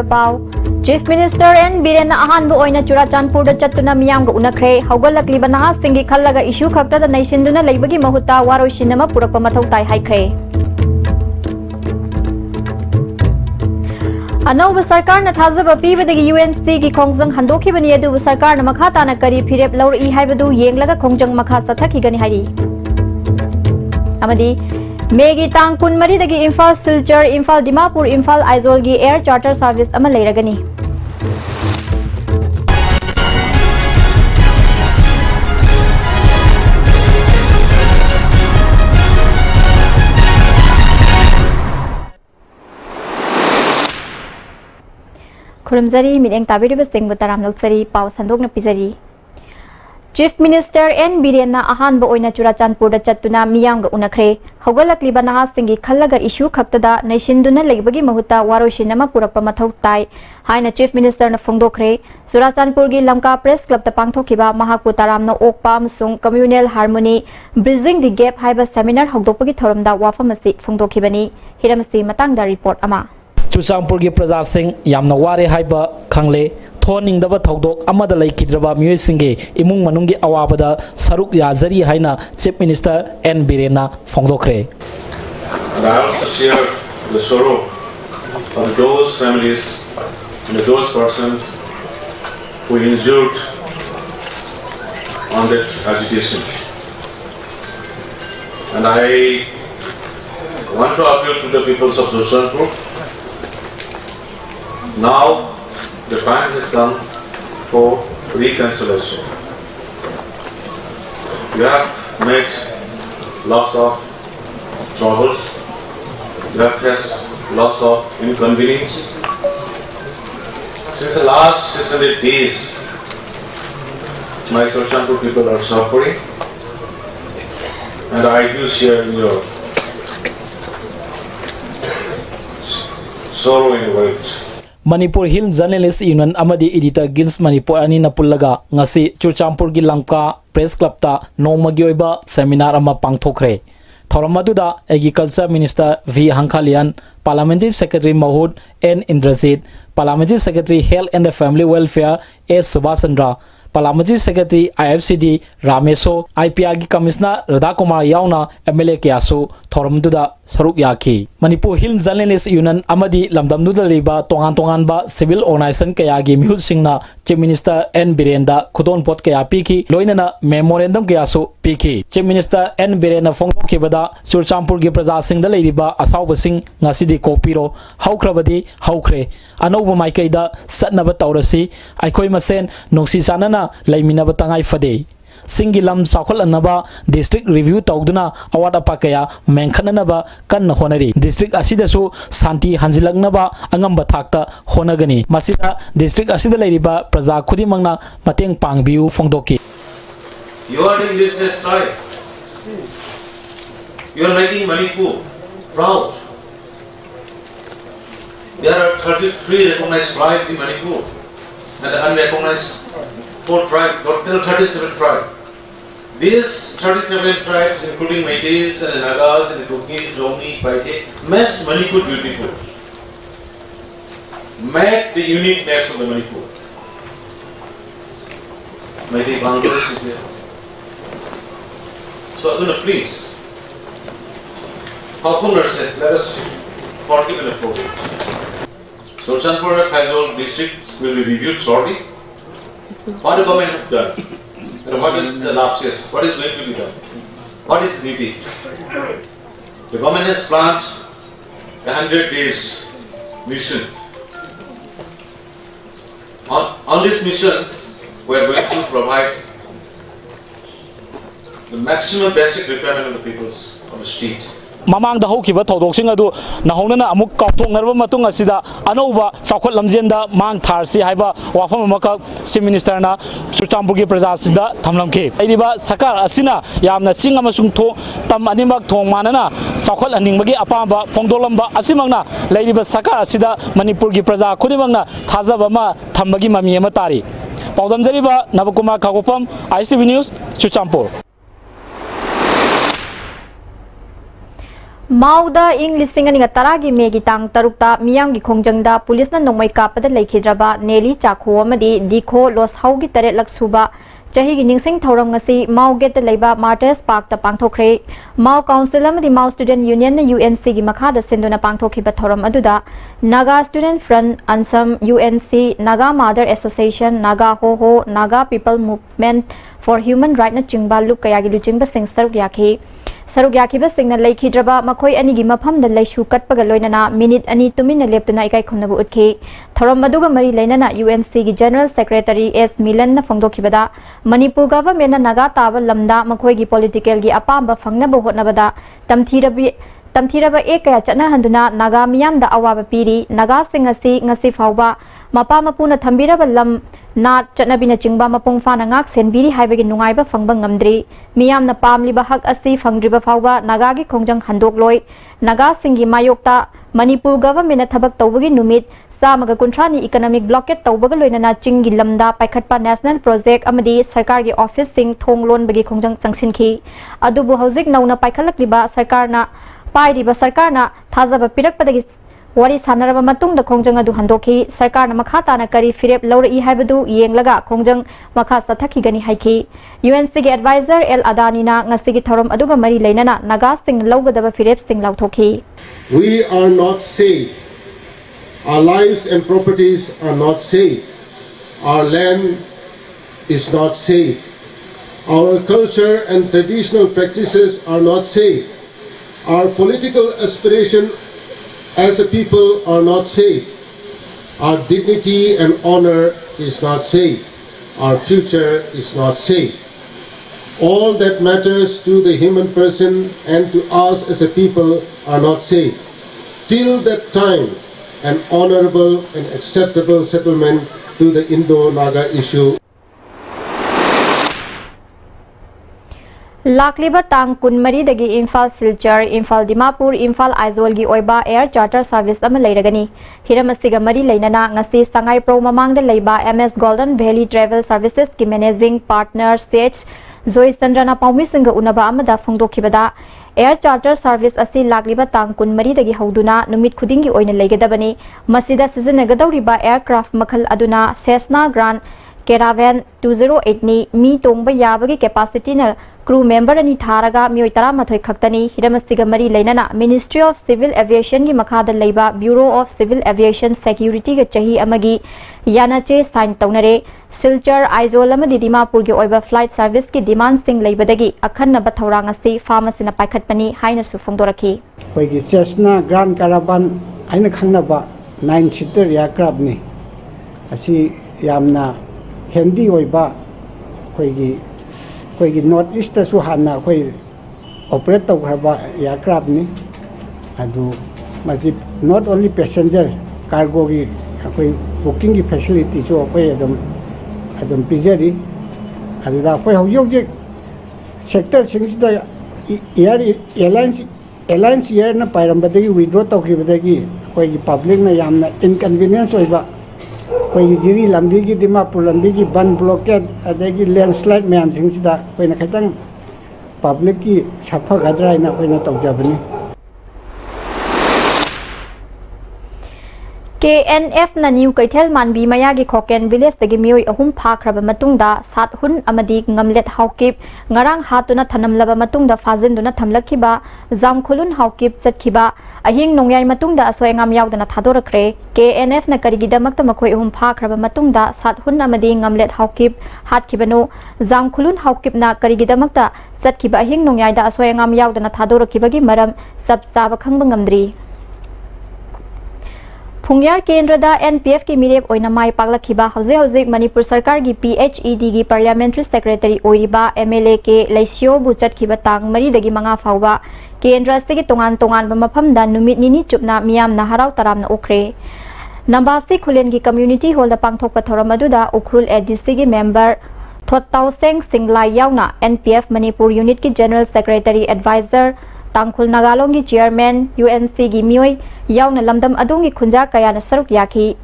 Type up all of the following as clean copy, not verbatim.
Pau. Chief Minister N. Biren Ahanbu Oina Churachandpur Chatuna Miyam Unakre, Haugalakli Banaha Singi Kalaga issue Kakta the Nation Duna Labagi Mahuta, Waro Shinama Purapamatai Haikre. Anova Sarkar Nathaza Bapi with the UNC ki Kongzang Handoki Baniedu Sarkar Namakata Nakari Pirep Laur E Hibadu Yenglaga Kongjang Makasa Takigani Hari. Amadi Megi Tang Kun Mari the Infal Silchar, Infal Dimapur, Infal Aizolgi Air Charter Service Amaleragani. Kurumzari Mideng Tabiri Basting Butaram Luxury Pau Sandok na Pizari. Chief Minister N. Birena Ahanbo Oina Churachandpur Chatuna Miyam Unakre, Haugalakli Banaha Singi Kalaga issue Kaktada, Nation Duna Labagi Mahuta, Waro Shinama Purapamatai, Haina Chief Minister na Fongdokre, Surachandpurgi Lamka Press Club the Pangtokiba, Mahaputaram no Okpam Sung Communal Harmony, Bridging the Gap Hiba Seminar Hogdopagi Thoramda Wafamasi Fongdokibani, Hiramasi Matangda Report Ama. Churachandpurgi Praja Singh Yamna Ware Hiba Kangle, Thoning the Togdok, Amada Lake Kidraba, Musinge, Imung Manungi Awabada, Saruk Yazari Haina, Chief Minister N. Birena Fongdokre. And I also share the sorrow of those families and those persons who injured on that agitation. And I want to appeal to the peoples of Churachandpur. Now the time has come for reconciliation. You have made lots of troubles. You have faced lots of inconvenience. Since the last 600 days, my Churachandpur people are suffering, and I do share in your sorrow and weight. Manipur Hill Journalist Union Amadi Editor Gils Manipur Ani Napulaga Ngasi Churachandpur gi Lamka Press Club ta Nomagi oiba seminar ama pangthokre. Thoramaduda Agriculture Minister V Hankhalian, Parliamentary Secretary Mahud N Indrajit, Parliamentary Secretary Health and Family Welfare S Subhasandra, Parliamentary Secretary IFCD Rameso, IPR gi Commissioner Radha Kumar Yauna, MLA Kyasu, Thoramduda Saruk Yaki. Manipur Hill Journalist Union Amadi Lamdamduda Riba Tongan Ba Civil Organization Kayagi Mihut Singna, Chief Minister N Birenda Kudon Pot Kaya Piki, Loinana Memorandum Kyasu Piki. Chief Minister N Birena Fongdo Kibada, Churachandpur gi Praja Singh da Leriba Asauba Singh Ngasidi Kopiro, Haukrabadi, Haukre, Anoba Maikaida, Satnaba Taurasi, Aikoi Masen, Noxi Sanana, Laiminaba Tangai Fade. Singilam Sakol Anaba, District Review Tauduna, Awada Pakaya, Menkanaba, Kan Honari, District Asidasu, Santi Hanzilagnaba, Angamba Takta, Honagani, Masida, District Asida Leriba, Praza Kudimangna, Mateng Pangbiu, Fongdoki. You are doing business right. You are making Manipur proud. There are 33 recognized tribes in Manipur and unrecognized 4 tribes, total 37 tribes. These 37 tribes, including Meiteis and Nagas and Tukis, Jomni, Paite, makes Manipur beautiful. Make the uniqueness of the Manipur. Meitei Bangladesh is there. So, please, how come let us forgive and forgive. So, Churachandpur Faisal district will be reviewed shortly. What the government has done, and what is the lapses, what is going to be done, what is needed. The government has planned a 100 days mission. On this mission, we are going to provide the maximum basic requirement of the peoples of the state. Mamang the Hokiba Todosing Adu, Nahona Amuk Kaptung Matunga Sida, Anova, Sakot Lamzenda, Mang Tarsi, Haiba, Wafamaka, Sim Ministerna, Churachandpur Praja Sida, Tamlamke. Ediba Sakar Asina, Yamna Singamasung to Tam Animak Tong Manana, Sakot and Nimagi Apamba, Pongdolamba, Asimanga, Lady Sakar Sida, Manipur Praja, Kudimanga, Tazabama, Tambagi Mami Matari. Paudam Zeriba, Nabakuma Kagopam, ICV News, Churachandpur. Mauda ing lising ani taragi megi tang tarukta miyam gi khongjangda police na nongmai kapada leikhidraba neli chakho amadi dikho los haugi tare laksuba chahi gi ningsing thoram ngasi mau get leiba martyrs park ta pangthokre mau council amadi mau student union na UNC gi makha da senduna pangthokhiba thoram aduda Naga student front ansam UNC Naga mother association Naga ho Naga people movement for human right na chingba lup kaya gi luchingba sing saruk yakhi Sarugya ba singna leikhidraba makhoi ani gi mafam da leisu katpaga loinana minute ani tumina leptuna ikai khumnabu utki thoram maduga mari leinana UNC gi general secretary S Milan na phongdokhibada Manipur government na naga taba lamda makhoi gi political gi apamba phangnabu hotnabada tamthiraba ekaya chana handuna naga miyam da awaba piri naga singasi ngasi fawba mapa mapuna thambiraba lam na chatnabina chingba mapung fana ngak senbiri haibagi nungaiba phangba ngamdri miyam na pamliba hak asi phangdriba fawba naga gi khongjang handok loi naga singi mayokta Manipur government na thabak tawbagi numit samaga kuntrani economic blockade tawbaga loinana chingi lamda paikhatpa national project amadi sarkar gi office sing thonglon bagi khongjang changsinki adubu hauzik nauna paikhalakliba sarkarna pairiba sarkarna thajaba pirakpadagi wari sanaraba matung da khongjang adu handoki sarkar na makha tana kari firep lawri haibadu yenglaga khongjang makha sathaki gani haiki UNC ge advisor L Adani na ngasi gi thoram aduga mari leinana naga sing lawgadaba firep sing lawthoki We are not safe. Our lives and properties are not safe. Our land is not safe. Our culture and traditional practices are not safe. Our political aspiration as a people are not safe. Our dignity and honor is not safe. Our future is not safe. All that matters to the human person and to us as a people are not safe. Till that time, an honorable and acceptable settlement to the Indo-Naga issue. Lakliba tang kunmari dagi Imphal Silchar, Imphal Dimapur, Imphal Aizol gi oiba air charter service ama leiragani. Hiramasiga mari leinana ngasi sangai pro mamang da leiba MS Golden Valley Travel Services ki managing partner stage Zoe Sandrana Paumi singa unaba amada phongdokhibada air charter service asi lakliba tang kunmari dagi hauduna numit khudingi oina leigadabani masida sizinagadauriba aircraft makhal aduna Cessna Grand Caravan 208 ni mi tongba yabagi capacity na crew member ani tharaga mioi tara mathoi khaktani hiramasiga mari leinana Ministry of Civil Aviation gi makhada leiba Bureau of Civil Aviation Security ga chahi amagi yanache sign taunare Silchar Aizol amadi Dimapur gi oiba flight service ki demand sing leibadagi akhanna ba thorang asi pharmacy na paikhatpani haina su phongdoraki koi gi Cessna Grand Caravan aina khangnaba 9-seater aircraft ni asi yamna handy oiba koi gi North East su hanna koi operate tawraba aircraft ni adu maji not only passenger cargo gi koi booking gi facility so koi adum pijari adu da koi hoyog sector singda airlines air na pairambadagi withdraw tawkhibadagi koi gi public na yamna inconvenience oiba koi jiri lambi gi Dimapur lambi gi ban blockade adagi landslide mayam singsida koi na khatang public ki safa gadra ina koi na tawjabani KNF na New Kaithel Manbi Mayagi Khoken village tagi mioi ahum phakraba matungda sat hun amadi ngamlet haukip ngarang hatuna thanamlaba matungda fazinduna thamlakhiba zamkhulun haukip chatkhiba ahing nongyai matungda asoengam yaudana thadorakre KNF na karigidamakta makhoi ahum phakraba matungda sat hun amadi ngamlet haukip hatkibano zamkhulun haukip na karigidamakta chatkhiba ahing nongyai da asoengam yaudana thadorakhibagi maram sabtaba khangba ngamdri Pungyar Kendrada NPF ki mirep oina mai paglakhiba hauze Manipur Sarkar gi PHED gi Parliamentary Secretary oiriba MLA ke Laisio bu chatkhiba tang mari dagi manga fawba Kendra se gi tongan ba mafamda numit nini chupna miyam na harau taram na okre Nambasi Khulen gi community hall da pangthokpa thoram aduda Ukhrul ADC gi member Thottau Seng Singlai yauna NPF Manipur unit ki General Secretary Advisor Tangkhul Nagalong gi chairman UNC gi mioi yauna lamdam adungi khunja kaya na saruk yakhi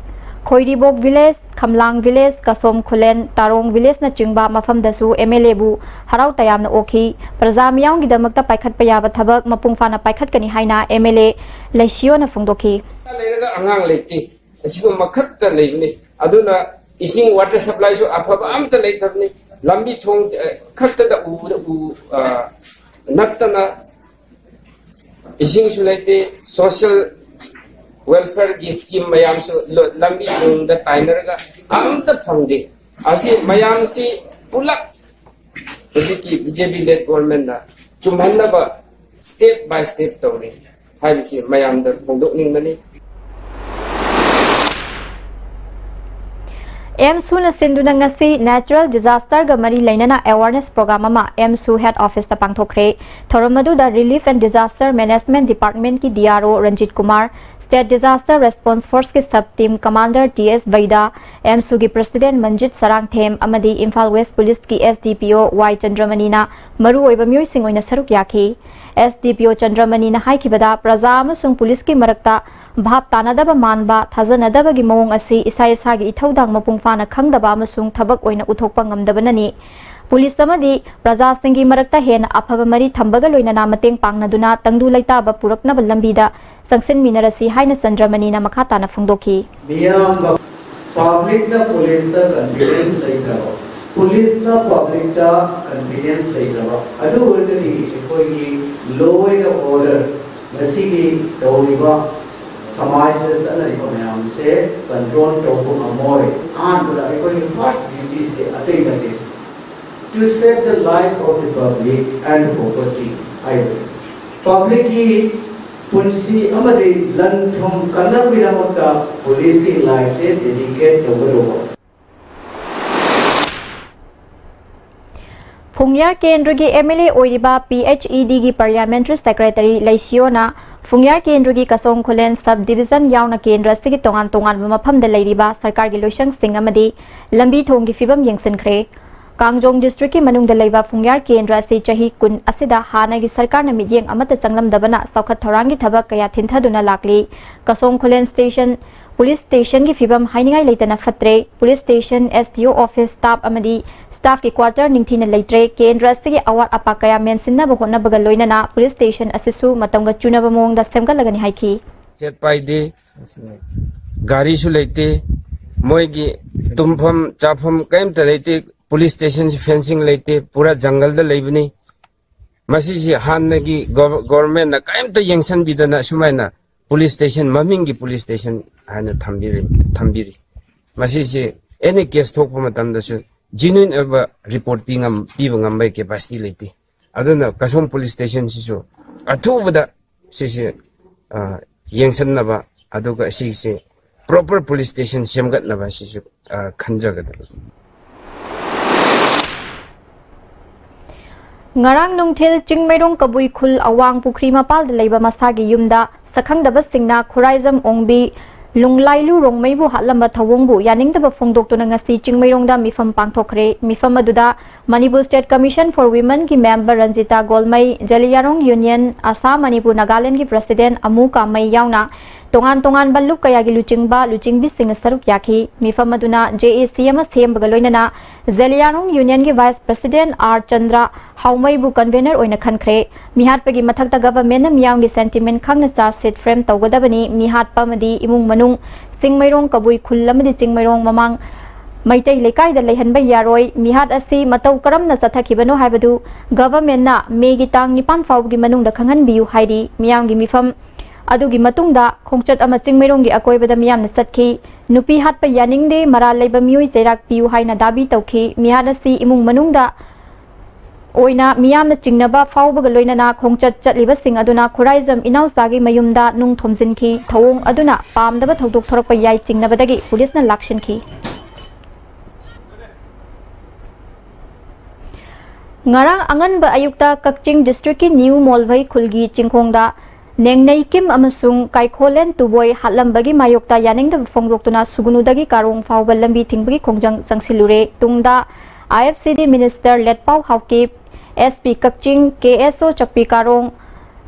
Khoiribok village Khamlang village Kasom Khullen Tarong village न चिंगबा मफम दसु MLA बु हराव तयामना ओखी प्रजा मियाओं गिदमकता पाइखत पयाबा थबक मपुंग फाना पाइखत कनी हाइना MLA लेसियो न फुंगदोखी लेरगा अंगांग लेती असिगो मखत लेबनी अदुना इसिंग वाटर सप्लाई सु अफब अमत लेतबनी लंबी थोंग खत्तदा उ नत्तना इसिंग सु लेते सोशल welfare की स्कीम मयाम से लंबी थोंग ताइनरगा अमत फंगदे असी मयाम से पुलक की बीजेपी लेड गवर्नमेंट ना चुमहन्नबा स्टेप बाय स्टेप तौरे हाइबसी मयाम द फोंदोकनिंगनी MSU na sinduna ngasi natural disaster ga mari lainana awareness program ama MSU head office ta pangthokre thoramadu da relief and disaster management department ki DRO Ranjit Kumar state disaster response force ki sub team commander TS Vaida MSU ki president Manjit Sarang Them amadi Imphal West police ki SDPO Y Chandramani na maru oiba myoi sing oina saruk yakhi SDPO Chandramani na haikibada praja amasung police ki marakta भाप तानादबा मानबा थाजनादबगी मवोंग असी इसा इसागी इथौदांग मपुंग फाना खंगदबा अमसुंग थबक ओइना उथोकपा ngamdabani police तमदी प्रजा सिंगी मरक्ता हेन अफब मरी थंबगा लोइना मतेंग पांगनादुना तंगदु लैताबा पुरकनबा लंबीदा संगसिन मिनरसी हाइना चंद्रमनी ना मखा ताना फुंगदोखी मियाम पब्लिक ना पुलिस दा कॉन्फिडेंस लैथाबा पुलिस ना पब्लिक दा कॉन्फिडेंस लैथाबा अदु ओरगनी कोई लॉ एंड ऑर्डर मसीगी तौरिबा समाज से कंट्रोल फर्स्ट ड्यूटी से अटे to save the life of the public and property public की पुंसी लन थम कन्नबिदमक्ता पुलिस की लाइफ से डेडिकेट तौगदोबा फुंग्यार केंद्र की MLA ओइरिबा PHED की पार्लियामेंट्री सेक्रेटरी लेसियोना फुंग्यार केंद्र की कसोंग खुलेन सब डिवीजन यावना केंद्र से तोंगान तोंगान मफम द लेरिबा सरकार की लोइसंग सिंग अमदी लंबी थोंग की फिबम यंगसनख्रे कांगजोंग डिस्ट्रिक्ट की मनुंग द लेबा फुंग्यार केंद्र से चही कुन असिदा हाना की सरकार न मियेंग अमत चंगलम दबना सौखत थौरांग की थबक कया थिंथादुना लाकली Kasom Khullen station police station की फिबम हाइनिंगाई लेतना फत्रे police station SDO office staff अमदी स्टाफ की क्वार्टर निंगथीना लेत्रे केंद्र से अवाट अपा कया मेंसिनबा होनबगा लोइनना पुलिस स्टेशन असिसु मतंगा चुनबा मोंगदा सेमगलगनि हाइखी चेत पाइदे गाड़ी सु लेते मोयगी तुम्फम चाफम कैम त लेते पुलिस स्टेशन से फेंसिंग लेते पूरा जंगल द लेबनी मसी से हानगी गवर्नमेंट न कैम त यंगसन बिदना सुमाइना पुलिस स्टेशन ममिंग की पुलिस स्टेशन हाने थंबिरी मसी से एनी केस थोक मतम दसु genuine ever report pibang ambay capacity leite aduna kasong police station sisu athubada sisi yengsan naba aduga sisi proper police station semgat naba sisu khanjagada ngarang nungthil chingmairong kabui khul awang pukhri mapal da leiba masagi yumda sakhangdaba singna khuraizam ongbi लुंगलाइलु रोंगमैबु हालamba थवोंगबु यानिंगदबा फोंगदोक्तुना ngasi चिंगमैरोंगदा मिफम पांगथोखरे मिफम अदुदा Manipur state commission for women की मेंबर रंजिता गोलमई जलियारोंग यूनियन आसाम मणिपुर नागालैंड की प्रेसिडेंट अमू कामई यावना तोंगान तोंगान बल्लु कयागी लुचिंगबी सिंग सरुक याखी मिफम अदुना JAC सेमबगा लोइनना जलियारोंग यूनियन की वाइस प्रेसिडेंट R चंद्रा हाउमैबु कन्वेनर ओइना खनख्रे मिहाटपगी मथक्ता गवर्नमेंट मियावंगी सेंटिमेंट खंगना चार्ज शीट फ्रेम तौगदबनी मिहाटपमदी इमुंग मनुंग सिंगमैरोंग कबुई खुल्लमदी चिंगमैरोंग ममांग मैतै लेकाई द लेहनबा यारोय मिहाट असि मतौ करमना चथखिबनो हाइबदु गवर्नमेंट ना मेगी तांग 9 फाउगी मनुंग द खंगनबियु हाइरी मियावंगी मिफम अदुगी मतुंगदा खोंगचत अमा चिंगमैरोंगी अकोइबदा मियामना चतखि नुपी हाटपा यानिंगदे मरा लेबा मियोय चैराक पियु हाइना दाबी तौखि मिहाट असि इमुंग मनुंगदा ओइना मियामना चिंगनबा फाउबगा लोइनना खोंगचत चतलिबसिंग अदुना खुराइजम इनाउसागी मयुमदा नुंग थोमजिनखि थवोंग अदुना पामदबा थौदोक थोरकपा याय चिंगनबदगी पुलिसना लाक्सिनखि ngarang anganba ayukta kakching district ki new molvai khulgi chingkhongda nengnei kim amasung kaikholen tuboi hatlambagi mayokta yaningda phongdoktuna sugunudagi karong fawba lambi thingbagi khongjang changsilure tungda IFCD minister letpau hauki SP kakching KSO chakpi karong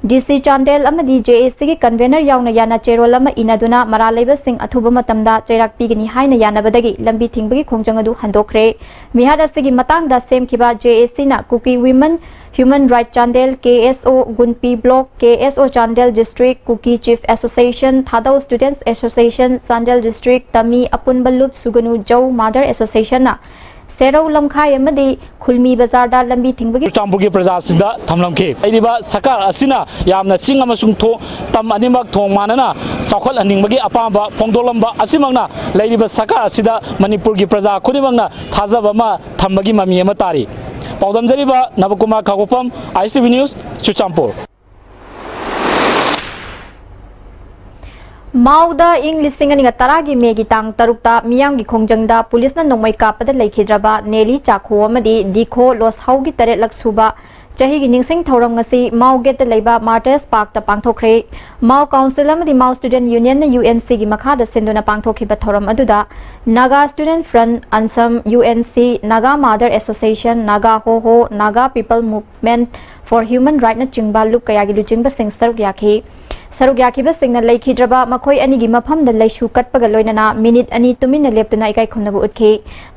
DC Chandel amadi JAC ki convener yauna yana cherol ama inaduna maralaiba sing athuba matamda chairak pigani haina yana badagi lambi thingbagi khongjang adu handokre mihada sigi matangda semkiba JAC na Kuki Women Human Rights Chandel KSO Gunpi Block KSO Chandel District Kuki Chief Association Thadau Students Association Chandel District Tami Apunbalup Suganu Jau Mother Association na Serau lamkhai amadi khulmi bazar da lambi thingbagi Champugi Praja Sinda Thamlamke Aiba Sakar Asina Yamna Sing amasung tho tam animak thong manana Sakhal aningbagi apamba pongdolamba asimangna Laiba Sakar Asida Manipurgi Praja Khudimangna Thazabama Thambagi Mami ama tari Paudam Jariba Nabakuma Kagopam ICB News Chuchampur Mauda ing listing ani taragi megi tang tarukta miyang gi khongjangda police na nongmai kapada laikhidraba neli chakho amadi dikho los haugi tare laksuba chahi gi ningsing thoram ngasi mau get leiba martyrs park ta pangthokre mau council amadi mau student union na UNC gi makha da senduna pangthokhiba thoram aduda Naga Student Front Ansam UNC Naga Mother Association Naga Ho Naga People Movement for Human Rights na chingba lup kaya gi luchingba sing saruk yakhi Saruk yakiba singna laikhidraba makhoi ani gi mafam da laishu katpaga loinana minute ani tumina leptuna ikai khumnabu utkhi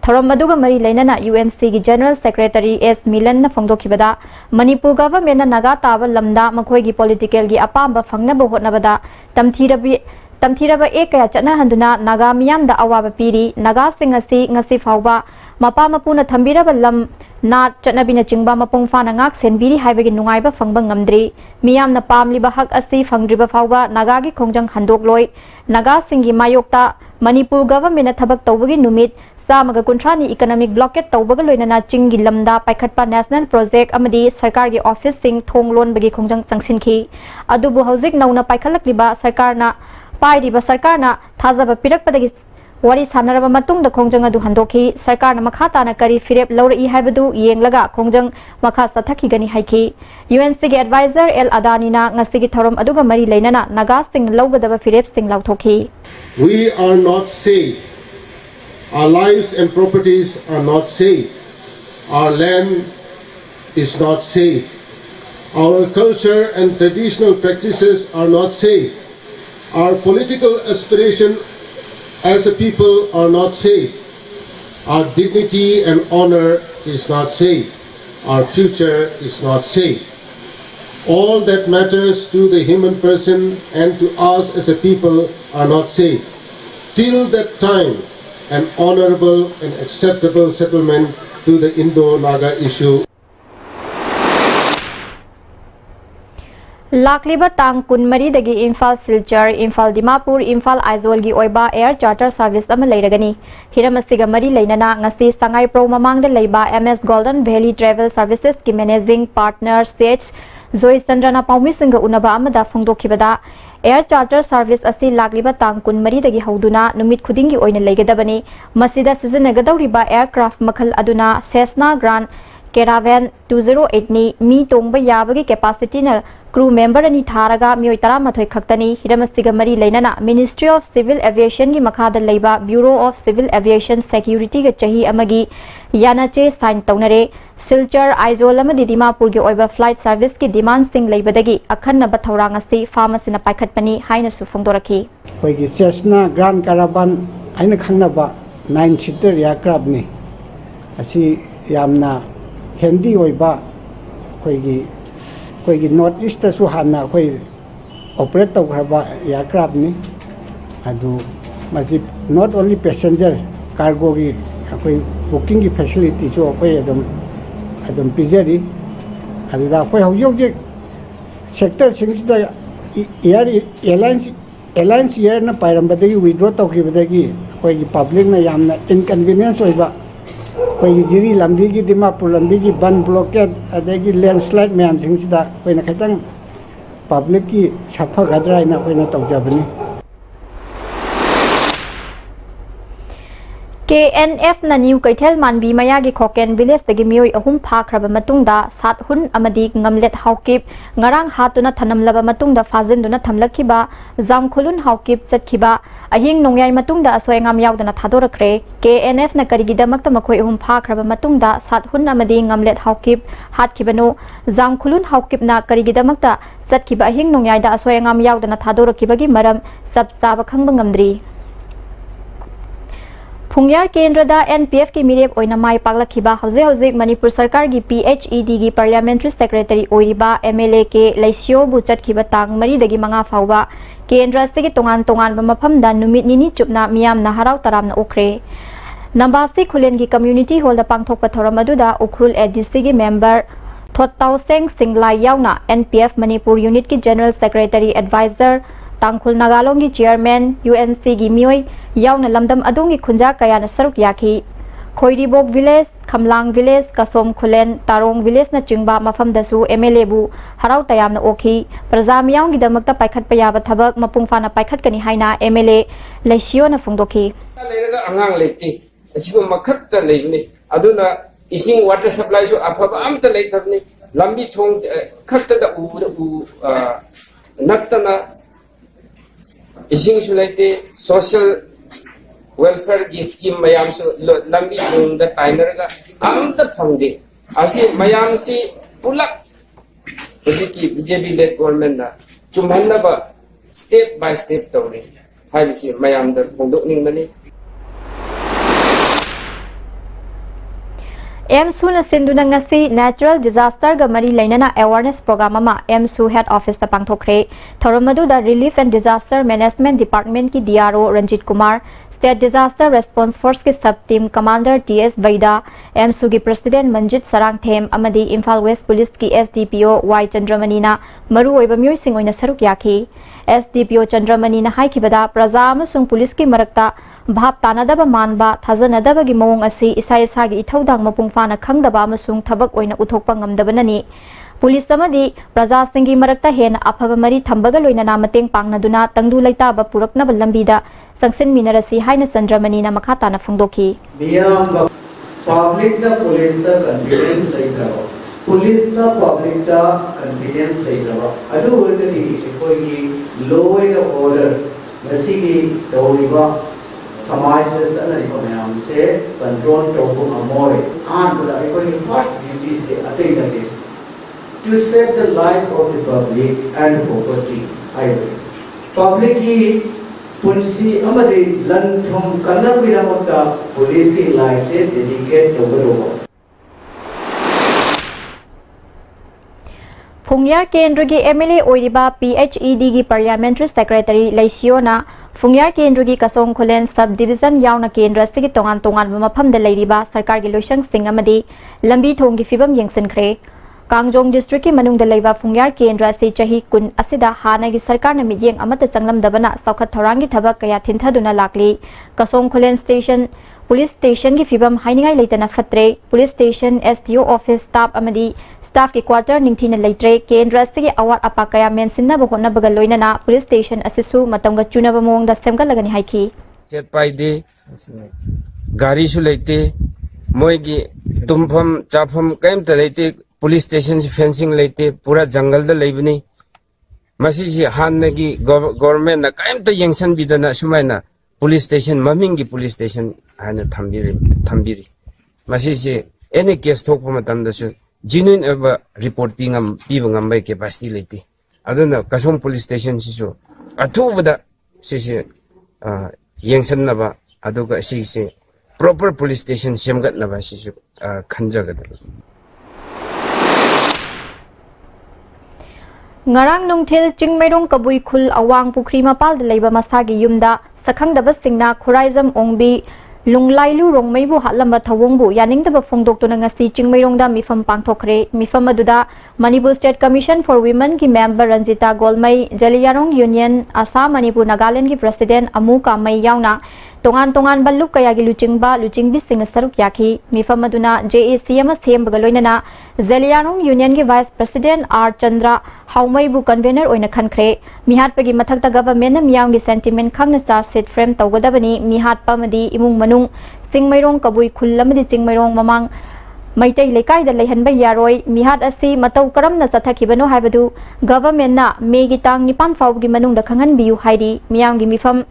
thoram maduga mari leinana UNC gi General Secretary S Milan na phongdokhibada Manipur government na naga taba lamda makhoi gi political gi apamba phangnabu hotnabada tamthiraba ekaya chana handuna naga miyam da awaba piri naga singasi ngasi phawba mapa mapuna thambiraba lam na chatnabina chingba mapung fana ngak senbiri haibagi nungaiba phangba ngamdri miyamna pamliba hak asi phangdriba phawba naga gi khongjang handok loi naga singi mayokta Manipur government na thabak tawbagi numit samaga kuntrani economic blockade tawbaga loinana chingi lamda paikhatpa national project amadi sarkar gi office sing thonglon bagi khongjang changsinki adubu hauzik nauna paikhalakliba sarkarna pairiba sarkarna thazaba pirakpadagi Wari sanaraba matungda khongjang adu handokhi sarkarna makhata na kari firep lawri haibadu yenglaga khongjang makha sathaki gani haiki UNC ge advisor L Adani na ngasi gi thorom aduga mari leinana naga sing lawgadaba firep sing lawthokhi We are not safe. Our lives and properties are not safe. Our land is not safe. Our culture and traditional practices are not safe. Our political aspiration as a people are not safe. Our dignity and honor is not safe. Our future is not safe. All that matters to the human person and to us as a people are not safe. Till that time, an honorable and acceptable settlement to the Indo-Naga issue. Lakliba tang kunmari dagi Imphal Silchar, Imphal Dimapur, Imphal Aizawl gi oiba air charter service ama leiragani. Hiramasiga mari leinana ngasi Sangai Pro mamangda leiba MS Golden Valley Travel Services ki managing partner CH Zoe Sandrana Paumisinga unaba amada phongdokhibada air charter service asi lakliba tang kunmari dagi hauduna numit khudingi oina leigadabani masida sizinagadauriba aircraft makhal aduna Cessna Grand Caravan 208 ni mi tongba yabagi capacity na crew member ani tharaga mioi tara mathoi khaktani hiramasiga mari leinana Ministry of Civil Aviation gi makhada leiba Bureau of Civil Aviation Security ga chahi amagi yana che sign taunare Silchar Aizawl amadi Dimapur gi oiba flight service ki demand sing leibadagi akhanna ba thorang asi pharmacy na paikhatpani haina su phongdoraki koigi Cessna Grand Caravan aina khangnaba 9-seater aircraft ni asi yamna handy oiba koigi North East su hanna koi operate tawkraba aircraft ni adu masi not only passenger cargo gi koi booking gi facility jo koi adum pizeri adu da koi hojok sector singsida airlines air na pairambadagi withdraw tawkhibadagi koigi public na yamna inconvenience oiba कोई जिरी लंबी की दिमापुर लंबी की बन blockade अदेगी landslide ma'am सिंगसिदा कोई न खतंग public की सफा गदरा इना कोई न तौजबनी KNF na New Kaitel Manbi Mayagi Koken Village the Gimui Ahum Park Rabamatunda Sat Hun Amadi Ngamlet Haukip Ngarang Hatuna Tanam Laba Matunda Fazenduna Tamlakiba Zam Kulun Haukip Zetkiba Ahing Nongyai Matunda Asoyangam Yaudana Tadorakre KNF na Karigida Maktamakoi Ahum Park Rabamatunda Sat Hun Amadi Ngamlet Haukip Hatkibano Zam Kulun Haukip na Karigida Makta Zetkiba Ahing Nongyai da Asoyangam Yaudana Tadorakibagi Maram Sabsaba Kangbangandri Pungyar Kendrada NPF ki mirep oina mai paglakhiba hauze Manipur Sarkar gi PHED gi Parliamentary Secretary oiriba MLA ke Laisio bu chatkhiba tang mari dagi manga fawba Kendra se gi tongan ba mafamda numit nini chupna miyam na harau taramna okre Nambasi Khulen gi community hall da pangthokpa thoram aduda Ukhrul ADC gi member Thottau Seng Singlai yauna NPF Manipur unit ki General Secretary Advisor Tangkhul Nagalong gi chairman UNC gi mioi yauna lamdam adungi khunja kaya na saruk yaki Khoiribok village Khamlang village Kasom Khulen Tarong village na chingba mafam dasu MLA bu harau tayam na okhi praja miyang gi damakta paikhat payaba thabak mapungfa na paikhat kani haina MLA Laisio na phungdokhi leiraga angang leiti asibu makhat ta leini aduna ising water supply su afaba amta leithabni lambi thong khatta da u nattana ising su leite social welfare की scheme मयाम से लंबी दूर the टाइनर का आम तक फंडे ऐसे मयाम से पुलक उसी की बीजेपी लेड गवर्नमेंट ना चुम्बन्ना बा स्टेप बाय स्टेप तौरे हाई बिसी मयाम द फंडो निंगमने MSU na sinduna ngasi natural disaster ga mari lainana awareness program ama MSU head office ta pangthokre thoramadu da relief and disaster management department ki DRO Ranjit Kumar State Disaster Response Force ke sub team commander TS Vaida MSU ki president Manjit Sarang Them amadi Imphal West Police ki SDPO Y Chandramani na maru oiba myoy sing oina saruk yakhi SDPO Chandramani na haikibada praja amasung police ki marakta Bhab tanadaba manba thajanadaba gi mawong asi isa isa gi ithaudang mapungfana khangdaba amasung thabak oina uthokpa ngamdabanani Police amadi praja singi marakta hen afaba mari thambaga loinana mateng pangnaduna tangdu laitaba puraknaba lambida sangsin minarasi haina Chandramani na makhata na phungdokhi miyam public na police da confidence laitaba police na public da confidence laitaba adu urgati ekoi law and order masigi dawriba समाज से सनरी को ma'am से control टोको अमोय आन बला कोई first duty से अटे लगे to save the life of the public and property आई पब्लिक की पुंसी अमदे लन थम कन्नर विरामता पुलिस की लाइफ से डेडिकेट टोको Pungyar Kendra gi MLA oiriba PHED gi Parliamentary Secretary Laisio na Pungyar Kendra gi Kasong Khulen Sub Division yauna Kendra sigi tongan mafam da leiriba sarkar gi loisang sing amadi lambi thong gi fibam yengsinkhre Kangjong district ki manung da leiba Pungyar Kendra se chahi kun asida hana gi sarkar na midyeng amata changlam dabana saukhat thorang gi thabak kaya thinthaduna lakli Kasong Khulen station police station gi fibam hainingai leitana fatre police station SDO office staff amadi Staff ki quarter ningthina leitre Kendra sigi awat apakaya mensinna bahona bagal loinana police station asisu matamga chunaba mong da semga lagani haiki set paide gari su leite moi gi tumpham chafam kaim ta leite police station se fencing leite pura jungle da leibni masi ji han gi government na kaim ta yengsan bidana sumaina police station maming gi police station ana thambiri masi ji any case thok matam da su genuine ever report people ngambai capacity leti aduna Kasong police station sisu athubada sisi yengsan naba aduga sisi proper police station semgat naba sisu khanjagada Ngarang nungthil Chingmairong Kabui Khul Awang Pukhri Mapal da leiba masagi yumda sakhangdaba singna Khuraizam Ongbi Lunglailu Rongmaibu Hatlamba Thawongbu Yaningdaba Phongdoktuna ngasi Chingmairongda mifam pangthokre mifam aduda Manipur State Commission for Women ki member Ranjita Golmai Jaliyarong Union Assam Manipur Nagaland ki president Amu Kamai yauna tongan baluk kaya gi luchingbi sing saruk yakhi mifam aduna JACM them bagaloinana Jaliyarong Union ki vice president R Chandra Haumai bu convener oina khankhre mihat pagi mathakta government na miyam gi sentiment khangna charge sheet frame tawgadabani mihat pamadi imung manung Chingmairong kabui khullamadi Chingmairong mamang Maitai lekai da leihanba yaroi mihat asi matau karamna chathakibano haibadu government na megi tang nipan fawgi manung da khangan biu hairi miyam gi mifam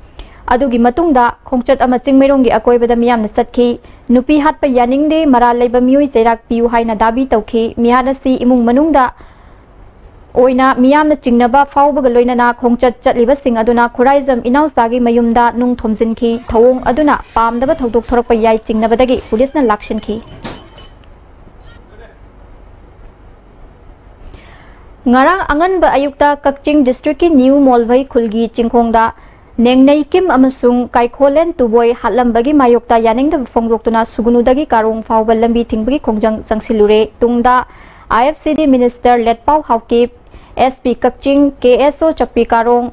adugi matungda khongchat ama Chingmairong gi akoibada miyam na chatki nupi hatpa yaningde mara leiba mioi chairak piu haina dabi tawki mihat asi imung manungda oina miyam na chingnaba fawbaga loinana khongchat chatliba sing aduna khuraizam inausagi mayumda nung thomjinki thawong aduna pamdaba thodok thorakpa yai chingnabadagi police na lakshinki Ngarang anganba ayukta Kakching district ki New Molvai khulgi chingkhongda nengnei kim amasung kaikholen tuboi hatlambagi mayokta yaningda phongdoktuna sugunudagi karong fawbal lambi thingbagi khongjang changsilure tungda IFCD minister letpau hawkip SP Kakching KSO chakpi karong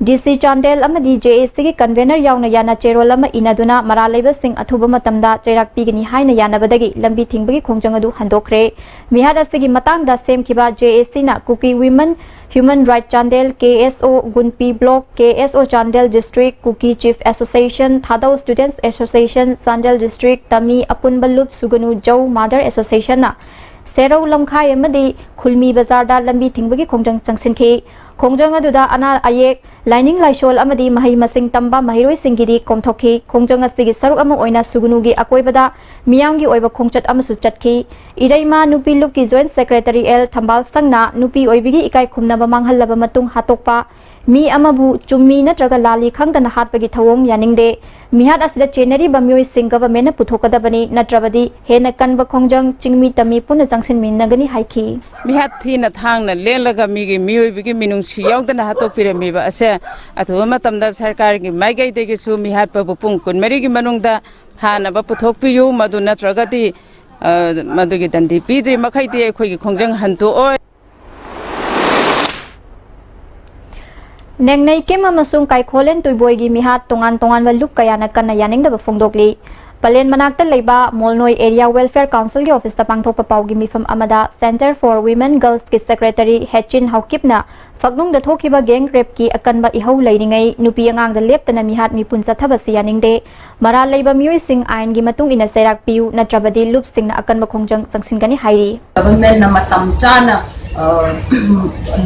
DC Chandel amadi JAC ki convener yauna yana cherol ama inaduna maralaiba sing athuba matamda chairak pigani haina yanabadagi lambi thingbagi khongjang adu handokre mihad asigi matangda semkiba JAC na Kuki Women Human Right Chandel KSO Gunpi Block KSO Chandel District Kuki Chief Association Thadau Students Association Chandel District Tami Apunbalup Suganu Jau Mother Association na Serau lamkhai amadi khulmi bazar da lambi thingbagi khongjang changsinki khongjang aduda ana ayek lining laisol amadi mahai masing tamba mahiroi singidi komthokhi khongjang asigi saruk ama oina sugunugi akoibada miyamgi oiba khongchat amasu chatki iraima nupi lukki joint secretary L Thambal sangna nupi oibigi ikai khumnaba manghallaba matung hatokpa mi amabu chummi natraga lali khangdana hatbagi thawong yaningde mihat asida chenari bamyoi sing government puthokadabani natrabadi hena kanba khongjang chingmi tami puna jangsin minnagani haiki mihat thina thangna lelaga migi miyoibigi minungsi yaudana hatok piramiba ase athuba matamda sarkar gi maigai degi su mihat pabu pung kunmari gi manungda hana ba puthok piyu madu natragati madugi dandi pidri makhaiti khoi gi khongjang hantu oi Nengnei kim amasung kaikholen tuiboigi mihat tongan waluk kayana kanna yaningda phongdokli Palen manakta leiba Molnoi Area Welfare Council gi office ta pangthokpa paugi mifam amada Center for Women Girls ki secretary Hechin Haukipna fagnung da thokiba gang rape ki akanba ihau leiringai nupi angang da leptana mihat mipun chathaba siyaningde mara leiba mioi sing ain gi matung ina serak piu natrabadi loop sing na akanba khongjang changsingani hairi government na matam chana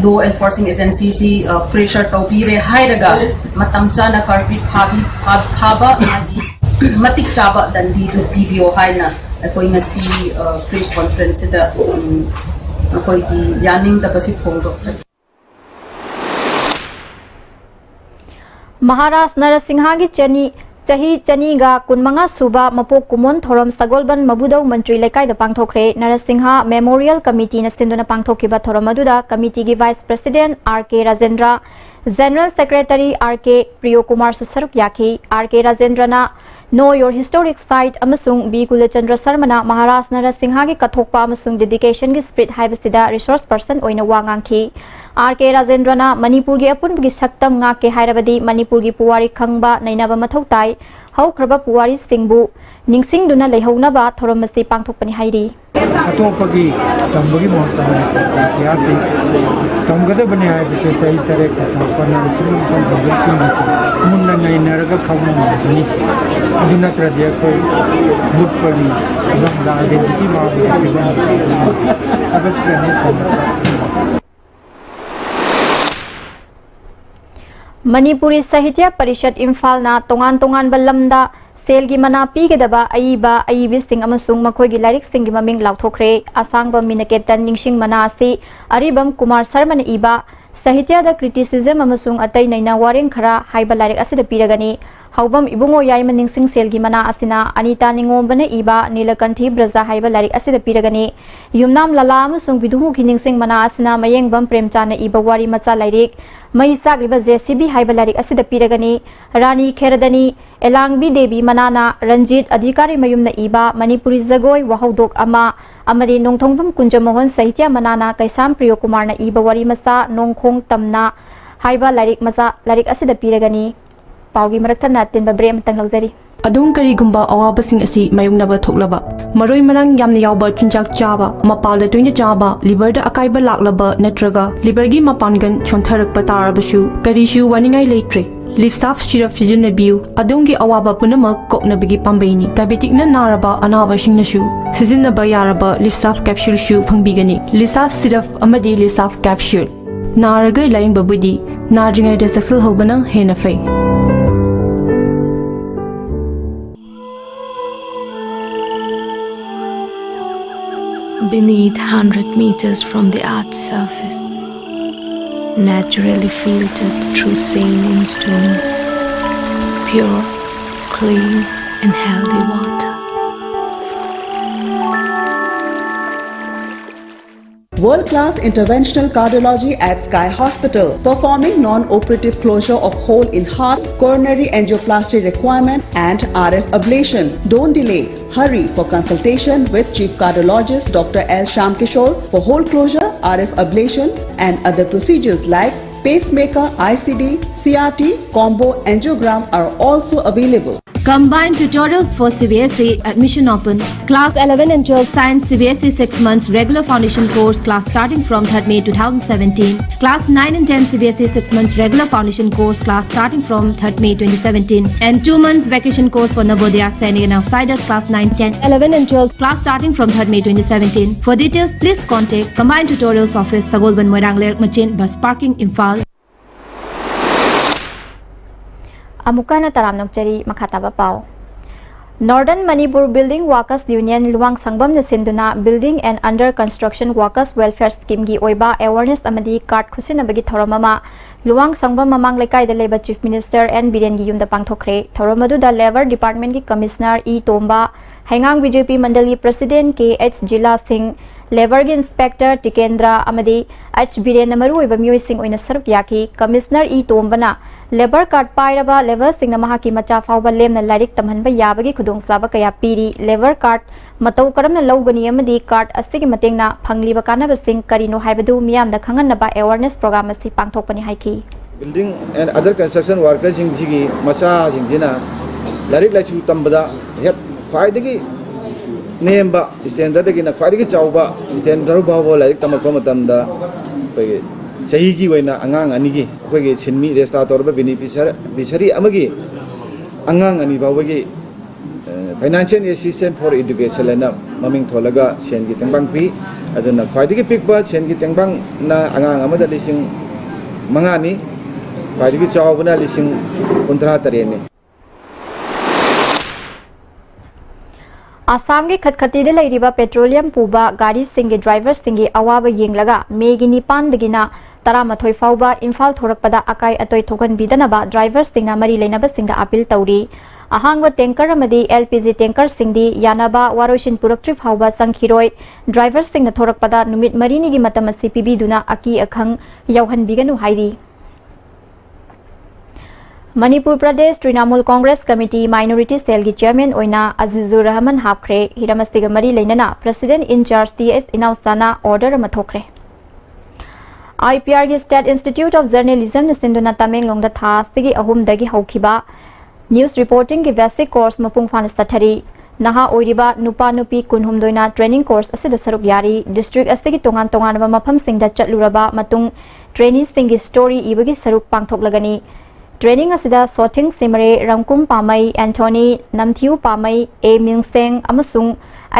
law enforcing agencies pressure tawbire hairaga matam chana carpet phaba matik chaba dandi video haina akoi ngasi press conference da akoi ki yaning da basi phongdok Maharashtra Narasingha gi chahi chaniga kunmanga suba mapok kumon thoram sagolban mabudau mantri lekai da pangthokre Narasingha Memorial Committee na sinduna pangthokiba thoram aduda committee gi vice president RK Rajendra General Secretary RK Priyokumar Susaruk Yaki RK Rajendra na Know Your Historic Site amasung B Kulachandra Sarmana Maharashtra Narasingha gi kathokpa amasung dedication gi spirit haibasida resource person oina wangangki RK Rajendra na Manipur gi apun gi saktam nga ke hairabadi Manipur gi puwari khangba nainaba mathau tai haukraba puwari singbu ningsing duna leihounaba thoromasi pangthokpani hairi atopagi tambagi mohta ityasi tamgada bane hai bise sahi tare kathokpana simu sambasin munna nainaraga khawna ni aduna tradia koi lupali da identity ma abas gane samra Manipuri Sahitya Parishad Imphal na tongan balamda selgi mana pigedaba aibi sing amasung makhoi gi lyrics sing gi maming lauthokre asangba minaketan ningsing mana asi aribam Kumar Sharma na iba Sahitya da criticism amasung atai naina wareng khara haiba lyric asida piragani haubam ibungo yaima ningsing selgi mana asina Anita Ningom bana iba Nilakanthi Braja haiba lyric asida piragani yumnam lala amasung biduhu gi ningsing mana asina mayengbam Premchana iba wari macha lyric Maisak liba JCB haiba lyric asida piragani Rani Kheradani Elangbi Devi Manana Ranjit Adhikari Mayumna iba Manipuri Zagoi Wahaudok ama amadi nongthongpam Kunjamohan Sahitya Manana Kaisam Priyokumar na iba wari masa nongkhong tamna haiba lyric asida piragani paugi maraktana tinba brem tang luxury adung karigumba awabasing asi mayungnaba thoklaba maroi marang yamna yawba chinjak chaba mapalda toina chaba liver da akaiba laklaba natraga liver gi mapangan chontharakpa tarabasu karishu waningai leitre लिपसाफ syrup सिजनबियु अदोंगी अवाबा पुनमक कोकनबगी पांबैनी diabetic न नारबा अनाबसिंगनसु सिजनबा यारबा लिपसाफ कैप्सूल सु फंगबिगनी लिपसाफ सिरप अमदी लिपसाफ कैप्सूल नारगै लायंगबबुदी नारजिंगैदा सक्सेल होबना हेना फै Beneath 100 meters from the Earth's surface, naturally filtered through saline stones, pure, clean and healthy water. World-class interventional cardiology at Sky Hospital, performing non-operative closure of hole in heart, coronary angioplasty requirement and RF ablation. Don't delay. Hurry for consultation with Chief Cardiologist Dr. L. Shamkishore for hole closure, RF ablation and other procedures like pacemaker, ICD, CRT, combo angiogram are also available. Combined tutorials for CBSE admission open. Class 11 and 12 Science CBSE 6 months regular foundation course class starting from 3rd May 2017. Class 9 and 10 CBSE 6 months regular foundation course class starting from 3rd May 2017. And 2 months vacation course for Navodaya Sainik and Outsiders class 9, 10, 11 and 12 class starting from 3rd May 2017. For details, please contact Combined Tutorials Office, Sagolban Moirang Lerk Machin, Bus Parking, Imphal. Amukana taram nokchari makhataba pau. Northern Manipur Building Workers Union Luang Sangbam na sinduna Building and Under Construction Workers Welfare Scheme gi oiba awareness amadi card khusinabagi thoramama Luang Sangbam mamang lekai da leba Chief Minister N Biren gi yumda pangthokre thoramadu da Labor Department gi Commissioner E Tomba Hengang BJP Mandal gi President KH Jila Singh Labor gi Inspector Tikendra amadi H Biren namaru oiba miyoi sing oina saruk yaki Commissioner E Tomba na Labor card pairaba level sing na mahaki macha fawba lemna lairik tamhanba yabagi khudong slaba kaya piri labor card matau karamna lawgani amadi card asigi matengna phangliba kanaba sing karino haibadu miyamda khanganaba awareness program asi pangthokpani haiki Building and other construction workers sing jigi macha sing jina lairik laichu tambada het khwaidagi nemba standard dagi na khwaidagi chawba standard bawo lairik tamakpa matamda Sahi ki waina angang ani ki akhoi sinmi restaurator ba beneficiary amagi angang ani ba wagi financial assistance for education na maming tholaga sen gi tengbang pi aduna khwaidigi pikba sen gi tengbang na angang amada lising mangani khwaidigi chawbuna lising 13 ne Assam के खतखती दे लैरिबा petroleum पुबा गाड़ी सिंगे drivers सिंगे अवाबा येंगलगा मेगी निपान दगिना तरामथोय फाउबा इम्फाल थोरकपदा अकाय अतोय थोगन बिदनबा ड्राइवर्स सिंगना मरी लेनबा सिंगदा अपील तौरी अहांगवा टैंकर अमदी LPG टैंकर सिंगदी यानबा वारोशिन पुरक्ट्री फाउबा संखिरोय ड्राइवर्स सिंगना थोरकपदा नुमित मरीनी गी मतम असि पिबिदुना अकी अखंग यौहन बिगनु हाइरी Manipur Pradesh Trinamool Congress Committee Minority Cell gi Chairman oina Azizur Rahman hapkhre hiramasiga mari leinana President in charge TS Inausana order amathokre IPR gi State Institute of Journalism na sinduna Tamenglong da tha sigi ahum dagi haukiba news reporting gi basic course mapung fan stathari naha oiriba nupa nupi kunhum doina training course asida saruk yari district asigi tongan tongan ba mafam singda chatluraba matung trainees singi story ibagi saruk pangthoklagani Training asida sorting simare Ramkum Pamai Anthony Namthiu Pamai A Mingseng amasung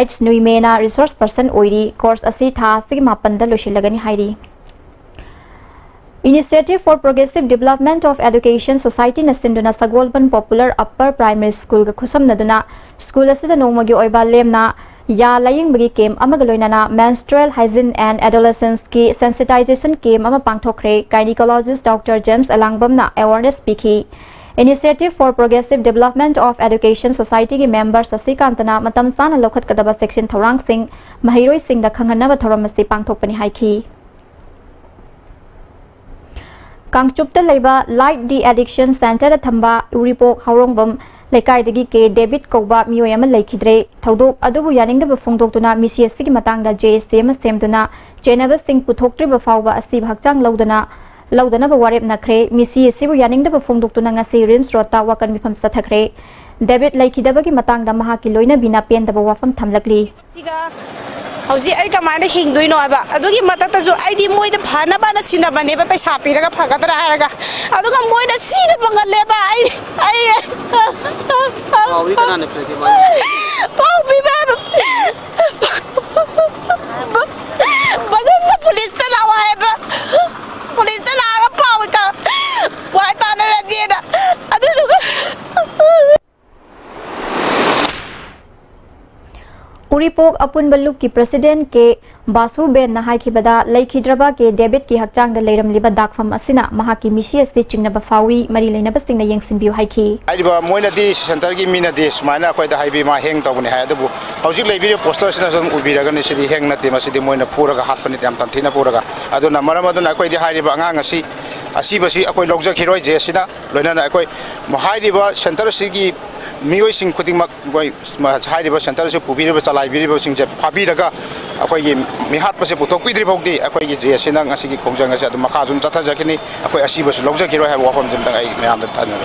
H Nuimena resource person oiri course asi tha sigma panda loshilagani hairi Initiative for Progressive Development of Education Society na sinduna Sagolban Popular Upper Primary School ga khusam naduna school asida nongmagi oiba lemna ya laying bagi kem amagaloinana menstrual hygiene and adolescence ki sensitization kem ama pangthokre gynecologist Dr. James Alangbam na awareness speaking Initiative for Progressive Development of Education Society ki members asikantana matam sana lokhat kadaba section thorang sing mahiroi sing da khanghanaba thoramasi pangthokpani haiki Kangchupta leiba Light De-Addiction Center da thamba uripok haurongbam Lekai dagi ke David Koba miyoy ama laikidre thaudok adubu yaningda ba phongdoktuna misi asigi matangda JSM semduna Chenaba Singh puthoktriba fawba asi bhakchang laudana ba warep nakre misi asibu yaningda ba phongdoktuna ngasi Rims Rota wakan mifam sathakre David laikidaba gi matangda mahaki loina bina pen da ba wafam thamlakli siga hauji ai kamana hingdoi no ba adugi matata ju ai di moi da phana ba na sina bane ba paisa piraga phagadra haraga aduga moi na sina bangale ba ai pawi kana ne preke ba pawi ba bazan na police ta lawa hai ba police ta laga pawi ka wa ta na rajena adu Uripok अपुन बल्लुक की president के Basu Ben नहाई की बदा लेखिद्रबा के debit की हकचांग the लेरमलिबा दाखफम असिना महा की मिशी से चिंगनबा फावी मरी लेनबा सिंगना यंगसिनबिउ हाइकी आइबा मोइना दि सेंटर की मीना दि सुमाइना अखोय द हाइबी मा हेंग तबने हाय दबु हौजिक लेबिरे पोस्टर सिना सम उबिरागा ने सिदि हेंग नते मसिदि मोइना फुरगा हातपनि ताम ताम थिना पुरगा अदुना मरम अदुना अखोय दि हाइरिबा अंगांग असि असिबसि अखोय लौजखिरोय जे सिना लोइना अखोय महाइरिबा सेंटर सिगी मियोय सिंग खुदिंग गोय हाइरिबा सेंटर से पुबिरिबा चलाइबिरिबा सिंग जे फाबिरगा अखोय गी मिहात पसे पुथोक पिद्रि भौदी अखोय गी जे सिना ngasi gi khongjang ase adu makha jum chatha jakini अखोय असिबसि लौजखिरोय हाय वाफम जम तंग आई म्याम द थाना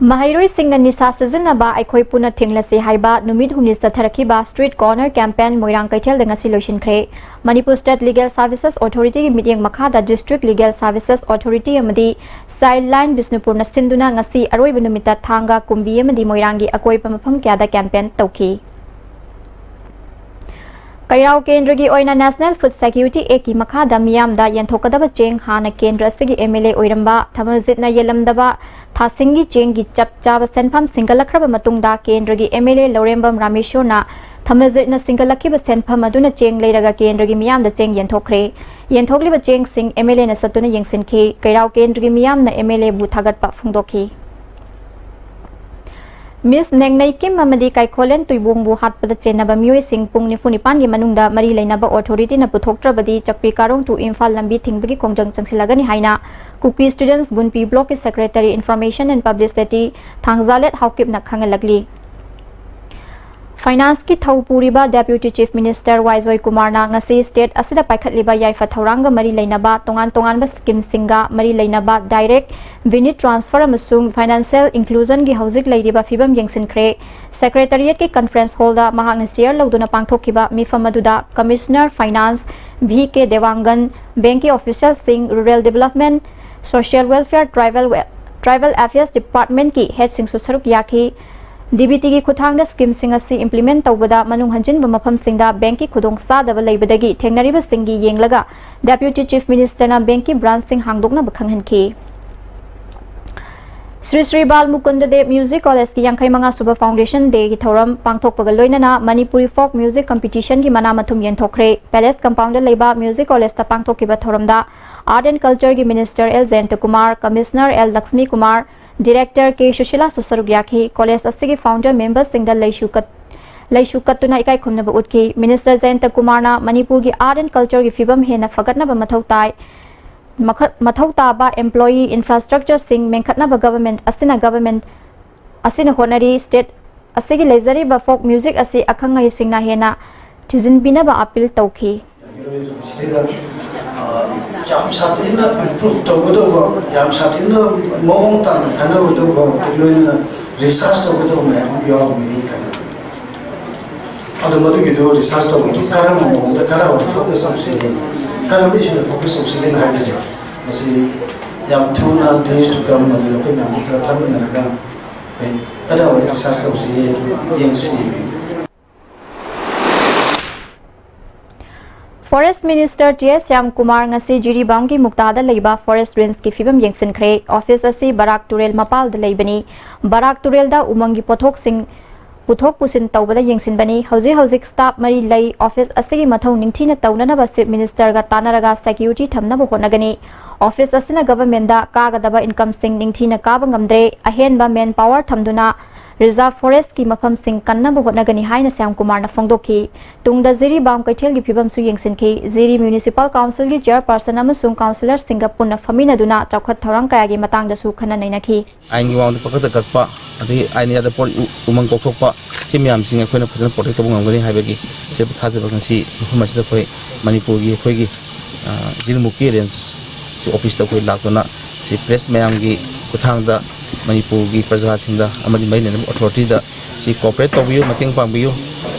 Mahairoi Singna Nisa Sizinaba Aikoi Puna Tinglase Haiba Numid Hunis Tatharakiba Street Corner Campaign Moirang Kaitel Ngasi Lotion Kre Manipur State Legal Services Authority Meeting Makada District Legal Services Authority Amadi Sideline Bisnupur Nasinduna Ngasi Aroi Benumita Thanga Kumbi Amadi Moirangi Akoi Pamapam Kyada Campaign Tauki Kairao Kendra gi oina National Food Security Eki Makada Miyamda Yantokadaba Cheng Hana Kendra Sigi MLA Oiramba Thamazitna Yelamdaba Thasingi Cheng gi chap chaba senpham singalakraba matungda Kendra gi MLA Lorembam Rameshona Thamazitna singalakiba senpham aduna Cheng leiraga Kendra gi Miyamda Cheng Yanthokre Yanthokliba Cheng Sing MLA na satuna yengsinki Kairao Kendra gi Miyamna MLA bu thagatpa phungdoki Miss Nengnai Kim Mamadi Kaikholen Tuibung bu hatpada chenaba mioi sing pung ni funipan gi manungda mari leinaba authority na puthoktrabadi chakpi karong tu Imphal lambi thingbagi kongjang changsilagani haina Kuki Students Gunpi Block Secretary Information and Publicity Thangzalet Haukip na khangalagli Finance ki Thaupuriba Deputy Chief Minister Waizoi Kumar na ngasi state asida paikhatliba yaifa thauranga mari leinaba tongan ba scheme singa mari leinaba direct vinit transfer amasung financial inclusion gi hauzik leiriba fibam yengsinkhre Secretariat ki conference hall da mahakna share loduna pangthokiba mifam aduda Commissioner Finance VK Dewangan Bank ki official sing Rural Development Social Welfare Tribal Affairs Department ki head sing susaruk yaki DBT की खुथांग scheme सिंगसी implement तौबदा मनुंग हंजिन मफम सिंगदा bank की खुदोंग सादब लेबदगी थेंगनरिब सिंगी येंगलगा deputy chief minister ना bank की branch सिंग हांगदोकना बखंगहनखी Sri Sri Bal Mukunda Dev Music College की 45 सुबह foundation day की थौरम पांगथोकपगा लोइनना Manipuri folk music competition की मना मथुम येंथोखरे palace compound लेबा म्यूजिक कॉलेज ता पांगथोकिबा थौरमदा आर्ट एंड कल्चर की minister L Jayant Kumar commissioner L Lakshmi Kumar Director K. Shushila Susarugyaki, College Asigi Founder Members Singda Leishukatuna Ikai Kumnaba Utki, Minister Jayanta Kumarna, Manipur ki Art and Culture ki Fibam Hena Fagatnaba Mathautaba Employee Infrastructure Sing Menkatnaba Government Asina Honari State Asigi Lazari ba Folk Music Asi Akanga Singna Hena Tizin Binaba Appeal Tauki. Jam satina improve to go jam satina mong tan kana go to research to go me we are winning kana adu madu gido research to go karam mong da kara focus on sini karam is focus on sini na bisi masi jam tuna days to come madu ko na mitra tham na raga kada wa research to sini yang sini Forest Minister T.S. Syam Kumar ngasi jiri bangki muktada leiba forest range ki fibam yengsinkhre office asi Barak Turel Mapal da leibani Barak Turel da umangi pothok sing puthok pusin tawbada yengsinbani hauzik staff mari lei office asigi mathau ningthina tawnana ba chief minister ga tanaraga security thamna bo honagani office asina government da kagadaba income sing ningthina ka bangamdre ahen ba man power thamduna Reserve Forest की मफम सिंह कन्ना बहुनगनी हाइन श्याम कुमार न फोंदोखी तुंगदा Jiri balm कैथेल की फिबम सु यंगसिनखी Jiri municipal council की chairperson अमसुंग councillor Singh पुन फमिनदुना चौखत थौरंग कायागी मतंगदसु खना नैनखी आइन की वांग पकत ककपा अदि आइन याद पोर उमंग कोखोपा सि म्याम सिंह अखोइना फजन प्रोटेक्ट तबो ngamgani हाइबगी से थाजब गंसी मफम असिदा खोइ मणिपुर की खोइगी जिलमुकी रेंज सि ऑफिस त खोइ लाकना सि प्रेस म्याम की खुथांगदा मणिपुर की प्रजा सिंह दा अमदि मैने अथॉरिटी दा si cooperate tawbiu mating pangbiu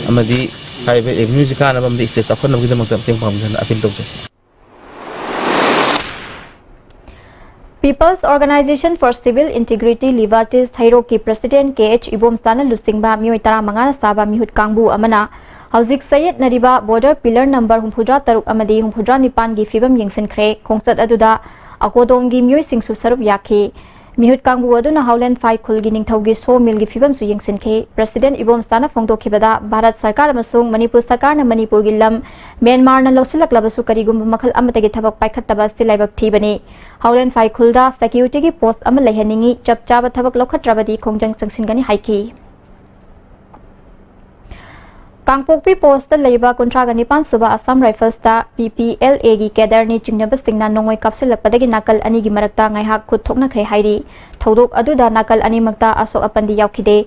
amadi haibe avenue jikana bamdi stage afan nabgi damak mating pangbiu apil tawje. People's Organization for Civil Integrity Liberties Thairo ki President KH Ibomstana lusingba mioi tara manga saba mihut kangbu amana hauzik sayet nariba border pillar number 63 amadi 69 gi fibam yengsinkhre khongchat aduda akodom gi mioi singsu sarup yakhi mihut kangbu aduna Howland 5 khulgi ningthaugi so mil gi fibam su yengsinkhe President Ibomstana phongdokhibada Bharat Sarkar amasung Manipur Sarkar na Manipur gi lam Myanmar na losilak karigum makhal amatagi thabak paikhattaba silaibak thibani Howland 5 khulda security gi post ama lehaningi chap chaba thabak lokhatrabadi khongjang sangsingani haiki Kangpokpi post leiba kontraga nipan suba Assam Rifles ta PPLA gi kedar ni chingnaba singna nongoi kapsilakpadagi nakal ani gi marakta ngai hak khut thokna khre hairi thodok aduda nakal ani makta asok apandi yaukide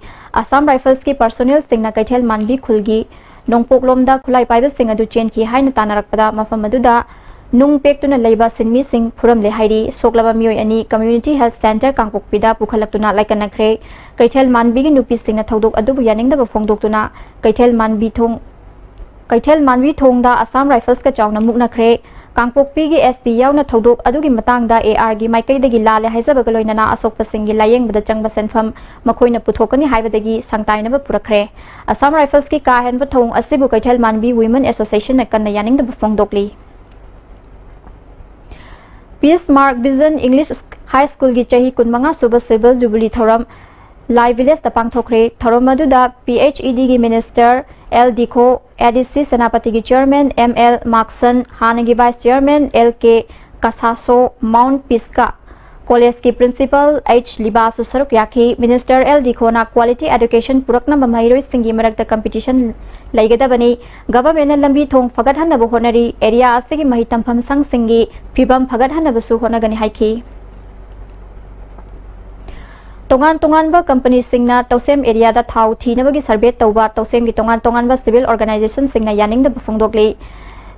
Assam Rifles ki personnel singna kaithel manbi khulgi nongpoklomda khulai paiba sing adu chen ki haina tanarakpada mafam aduda nung pektuna leiba sinmi sing phuram le hairi soklaba mioi ani community health center kangpokpida pukhalakuna laikana khre kaithel manbi gi nupi singna thodok adubu yaningda ba phongdoktuna kaithel manbi thong da Assam Rifles ka chawna mukna khre kangpokpi gi SP yauna thodok adugi matangda AR gi maikai dagi lale haisaba galoinana asok pasing gi layeng bada changba senfam makhoina puthokani haibadagi sangtaina ba purakre Assam Rifles ki ka hen ba thong asibu kaithel manbi women association na kanna yaningda ba phongdokli Peace Mark Vision English High School gi chahi kunmanga suba civil jubilee thoram Live Village ta pangthokre thoram aduda PHED gi minister L Dikho ADC Senapati gi chairman ML Markson Hanagi vice chairman LK Kasaso Mount Pisca College ki principal H Libasu saruk yakhi minister L Dikho na quality education purakna bamairoi singi marakta competition laigada bani government lambi thong fagat hanna bo honari area asigi mahitam pham sang singi phibam fagat hanna basu honagani haiki tongan ba company singna tawsem area da thau thinabagi survey tawba tawsem gi tongan ba civil organization singna yaning da phongdokli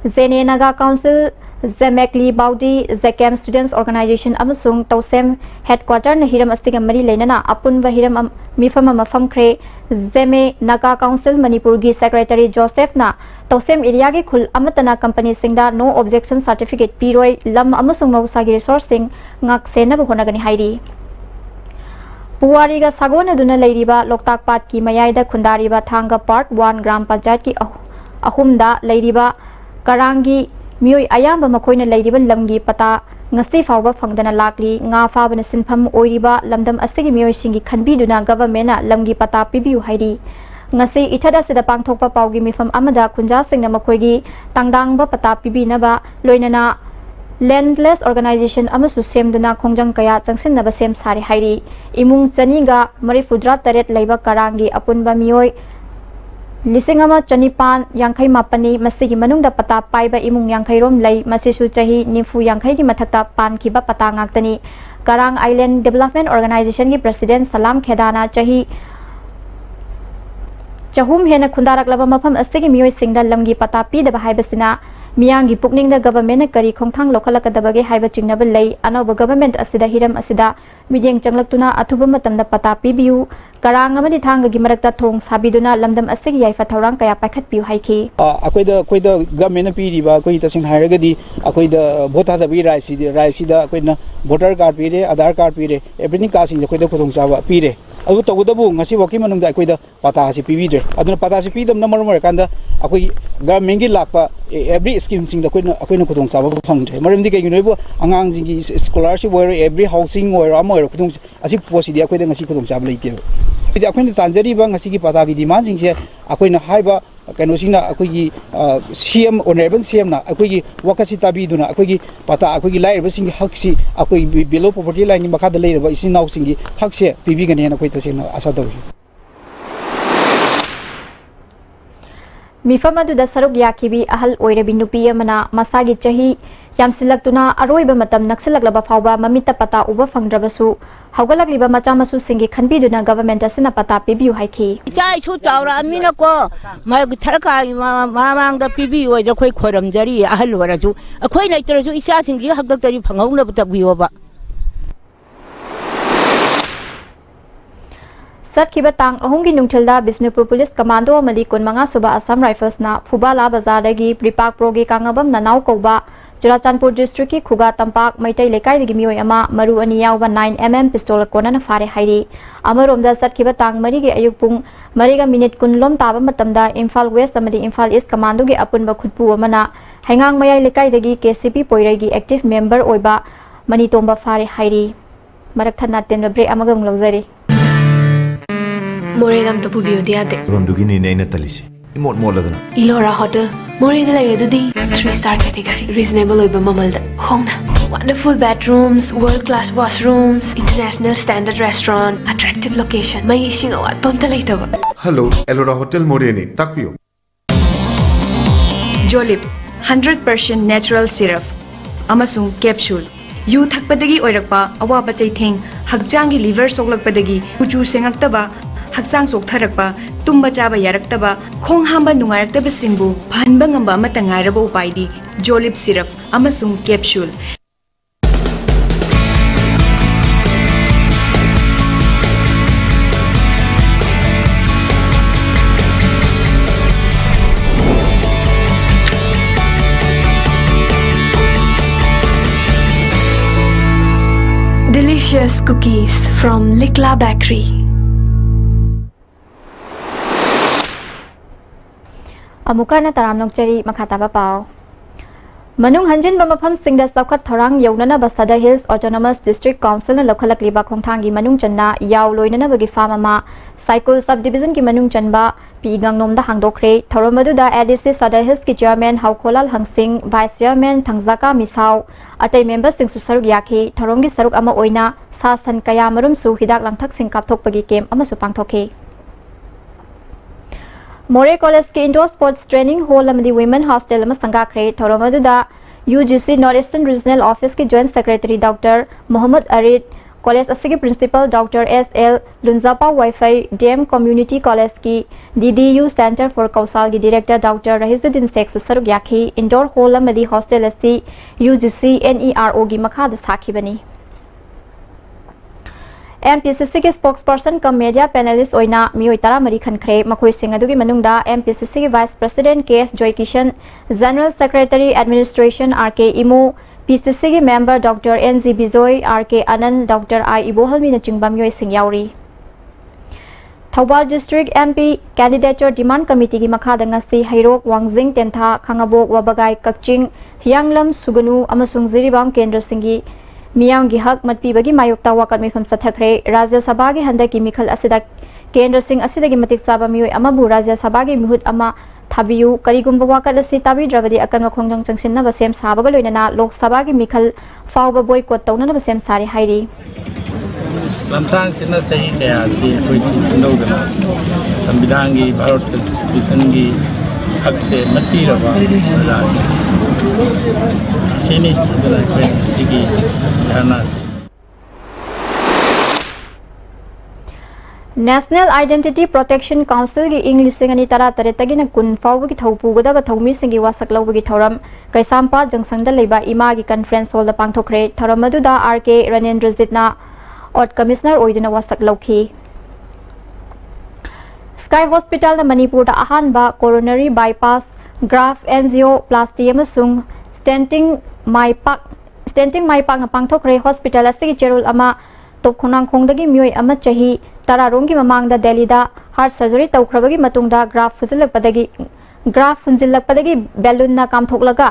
Zene Naga Council Zemekli Baudi Zekem Students Organization amasung tawsem headquarter na hiram astiga mari leinana apun ba hiram mifam mafam khre Zeme Naga Council Manipur gi secretary Joseph na tawsem area gi khul amatana company singda no objection certificate piroi lam amasung mausa gi resource sing ngak sena ba honagani hairi Puwari ga sagona duna leiriba Loktak Pat ki mayai da khundariba thanga part 1 gram panchayat ki ahumda leiriba karangi mioi ayamba makoina leiriba lamgi pata ngasti fawba phangdana lakli nga fabana sinpham oiriba lamdam asigi mioi singi khanbi duna government na lamgi pata pibiu hairi ngasi ithada sida pangthokpa pawgi mifam amada khunja singna makoigi tangdangba pata pibina ba loinana Landless Organization amasu semduna khongjang kaya changsinnaba sem sari hairi imung chaniga marifudra taret leiba karangi apunba mioi lisingama chanipan yangkhai mapani masigi manungda pata paiba imung yangkhai rom lei masisu chahi nifu yangkhai gi mathakta pan khiba pata ngaktani Karang Island Development Organization gi President Salam Khedana chahi chahum hena khundaraklaba mafam asigi mioi singda lamgi pata pi da haibasina Miyangi pukning da government kari khongthang lokhalakadabage haiba chingnaba lei anauba government asida hiram asida mideng changlaktuna athuba matamda pata pibiu karang amadi thanga gi marakta thong sabiduna lamdam asigi yaifa thorang kaya paikhat piu haiki akoida government pi riba koi tasing hairagadi akoida vota da bi raisi da akoina voter card pire Aadhar card pire everything ka sing akoida khotong chaba pire abu tawdabu ngasi waki manungda akoida pata si pibidre aduna pata si pidam na marmar kanda akoi government gi lakpa every scheme sing da akoina khotong chaba phangde maramdi kai noibo angang jing gi scholarship or every housing or amor khotong asi posidi akoida ngasi khotong chaba leite idi akoina tanjari ba ngasi gi pata gi demand sing se akoina haiba kano singna akoigi CM honorable CM na akoigi wakasi tabi duna akoigi pata akoigi lairba sing haksi akoi below poverty line makha da lairba isin naw singi hakse pibi gane na koi tasena asa daw Mifamadu da saruk yakibi ahal oirabi nupi amana masagi chahi yamsilaktuna aroiba matam naksilaklaba fawba mamita pata uba fangdrabasu haugalakliba macha masu singi khanbiduna government asina pata pibiu haiki chai chu chawra amina ko mai tharkai mamang da pibi oi da khoi khoramjari ahal waraju akhoi naitrasu isa singi hakdaktari phanghauna bata biwa ba Satkiba tang ahungi nungthilda Bisnupur Police Commando amadi kunmanga suba Assam Rifles na Phubala Bazar dagi Pripak Progi kangabam nanau koba Churachandpur district ki Khuga Tampak Maitai Lekai dagi mioi ama maru ani yawba 9mm pistol kona na fare hairi amaromda satkiba tang mari gi ayuk pung mariga minute kunlom taba matamda Imphal West amadi Imphal East Commando gi apunba khutpu amana Hangang Mayai Lekai dagi KCP Poirai gi active member oiba Manitomba fare hairi marak thana ten break amagam lawzari Moredam to pubiyo diade. Rondugini neina talisi. Imot moladana. Ilora Hotel. Moreda Layadudi. 3-star category. Reasonable oiba mamalda. Hongna. Wonderful bedrooms, world-class washrooms, international standard restaurant, attractive location. May ising awat pamta laitaba. Hello, Elora Hotel Moreni. Takpiyo. Jolip. 100% natural syrup. Amasung capsule. Yu thakpadagi oirakpa awaba chaitheng hakjangi liver soglakpadagi uchu sengaktaba Haksang soktarakpa, tumba chaba yaraktaba, khong hamba nungayaktaba singbu, phanba ngamba amata ngairaba upaidi, Jolip syrup, amasung capsule. Delicious cookies from Likla Bakery. Amuka na taramnok chari makataba pao. Manung hanjin ba mafam singda saukat thorang yawnana ba Sada Hills Autonomous District Council na lokhalak liba khongthangi manung channa yaw loinana bagi farm ama cycle subdivision ki manung chanba pi gangnom da hangdokre thoramadu da ADC Sada Hills ki chairman Haukholal Hangsing vice chairman Thangjaka Misau atai members sing susaruk yakhi thorongi saruk ama oina sa san kaya marum su hidak langthak sing kapthok pagi kem ama su pangthokhe More College के indoor sports training hall अमदी women hostel में संगाखरे थोरमदुदा UGC north eastern regional office के joint secretary doctor Mohammad Arid college असके principal doctor SL Lunjapa वाईफाई DM community college की DDU centre for Kaushal की डायरेक्टर डॉक्टर रहीजुद्दीन शेख सुसरुक याखी इंडोर हॉल अमदी हॉस्टल असि UGC NERO की मखाद साखिबनी MPCC के स्पोक्सपर्सन कम मीडिया पैनलिस्ट ओइना मियोय तरा मरी खनखरे मखोय सिंह अदुगी मनुंगदा MPCC के vice president KS Joy Kishan general secretary administration RK इमो PCC के member doctor NG Bijoy RK Anand doctor I इबोहलमी न चिंगबा मियोय Singh यावरी Thoubal district MP कैंडिडेटर demand committee की मखादा ngasi हैरोक वांगजिंग टेंथा खंगाबोक वबगाई कक्चिंग हियांगलम सुगनु अमसुंग जिरिबाम केंद्र सिंगी मियाम की हक मतपीबगी मायोक्ता वाकत मिफम सथखरे राज्य सभा की हंदक की मिखल असिदा केंद्र सिंह असिदगी मतिक चाबा मियोय अमबु राज्य सभा की मिहुत अमा थाबियु करिगुंबा वाकत असि ताबिद्रबदी अकन खोंजंग चंगसिनना बसेम साबगा लोइनना लोक सभा की मिखल फावबा बॉयकॉट तौनना बसेम सारे हाइरी लमसांग सिना सही कया से कोई सिंदौदना संविधान की भारत कॉन्स्टिट्यूशन की हक से मती रवा सिनी सिगी धारणा से नेशनल आइडेंटिटी प्रोटेक्शन काउंसिल की इंग लिसिंग अनि तरा तरे तगिन कुन फावगी थौपुगदा थौमी सिंगी वासक लौबगी थौरम कैसामपा जंक्शन द लेबा इमा की कॉन्फ्रेंस हॉल द पांगथोखरे थौरम मदुदा RK रणेंद्रजितना और कमिश्नर ओइदना वासक लौखी स्काई हॉस्पिटल न मणिपुर दा अहानबा कोरोनरी बाईपास ग्राफ एंजियोप्लास्टी अमसुंग स्टेंटिंग माइपाक न पांगथोखरे हॉस्पिटल असगी चेरुल अमा तोपखोनांग खोंगदगी मियोय अमा चही तरारोंग की ममांगदा दिल्ली दा हार्ट सर्जरी तौखरबगी मतुंगदा ग्राफ फुंजिलपदगी बेलून ना कामथोकलगा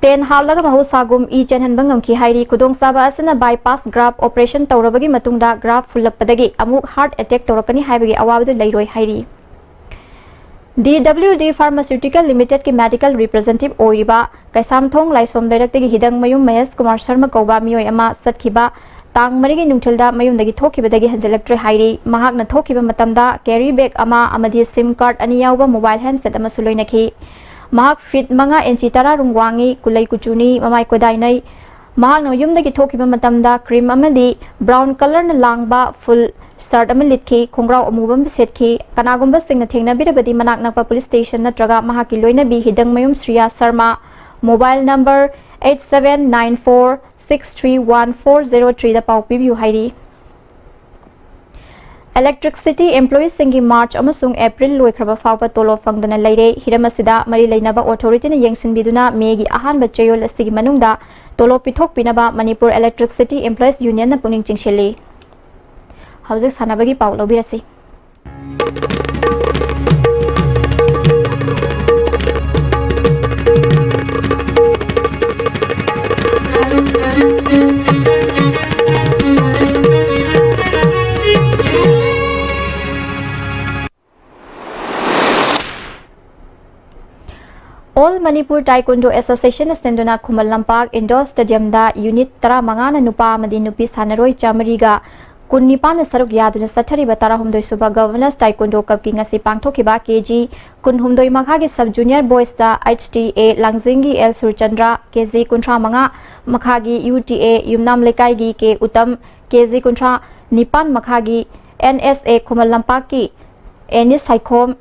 तेन हावलगा महौसागुम ई चेनहनबा ngamki हाइरी खुदोंगसाबा असना बाईपास ग्राफ ऑपरेशन तौरबगी मतुंगदा ग्राफ फुलपदगी अमुक हार्ट अटैक तौरकनी हाइबगी अवाबदु लैरोय हाइरी DWD फार्मास्यूटिकल लिमिटेड की मेडिकल रिप्रेजेंटेटिव ओइरिबा कैसामथोंग लाइसोम डायरेक्टर हिदंग मयुम महेश कुमार शर्मा कौबा मियोय अमा सतखिबा तांग मरिगी नुंगथलदा मयुमदगी थोखिबदगी हंजलक्ट्रे हाइरी महाकना थोखिबा मतमदा कैरी बैग अमा अमदी सिम कार्ड अनि यावबा मोबाइल हैंडसेट अमा सुलोइनखि महाक फिट मंगा इंची तरा रुंगवांगी कुलै कुचुनी ममाय कोदाइनै महाक मयुमदगी थोखिबा मतमदा क्रीम अमदी ब्राउन कलर न लांगबा फुल शर्ट अमा लिथखि खोंग्राव अमुबम सेटखि कनागुंबा सिंगना थेंगनाबिरबदी मनाक नकपा पुलिस स्टेशन नत्रगा महाकी लोइनबी Hidangmayum Shriya Sharma mobile number 8794631403 दा पाउ पिबियु हाइरी Electricity employees singi March amasung April loikraba fawba tolo fangdana leire hiramasida mari leinaba authority na yengsinbiduna megi ahanba chayol asigi manungda tolo pithok pinaba Manipur Electricity Employees Union na puning chingshili hauzik sanabagi paw lobirasi All Manipur Taekwondo Association Senduna Kumal Lampak Indoor Stadium da Unit Tara Mangana Nupa Madi Nupi Sanaroi Chamariga Kunnipan Saruk Yaduna Satari Batara Humdoi Suba Governors Taekwondo Cup King Asi Pangtokiba KG Kun Humdoi Makhagi Sub Junior Boys da HTA Langzingi El Surchandra KZ Kuntra Manga Makhagi UTA Yumnam Lekaigi Ke Utam KZ Kuntra Nipan Makhagi NSA Kumal Lampaki Enis Saikom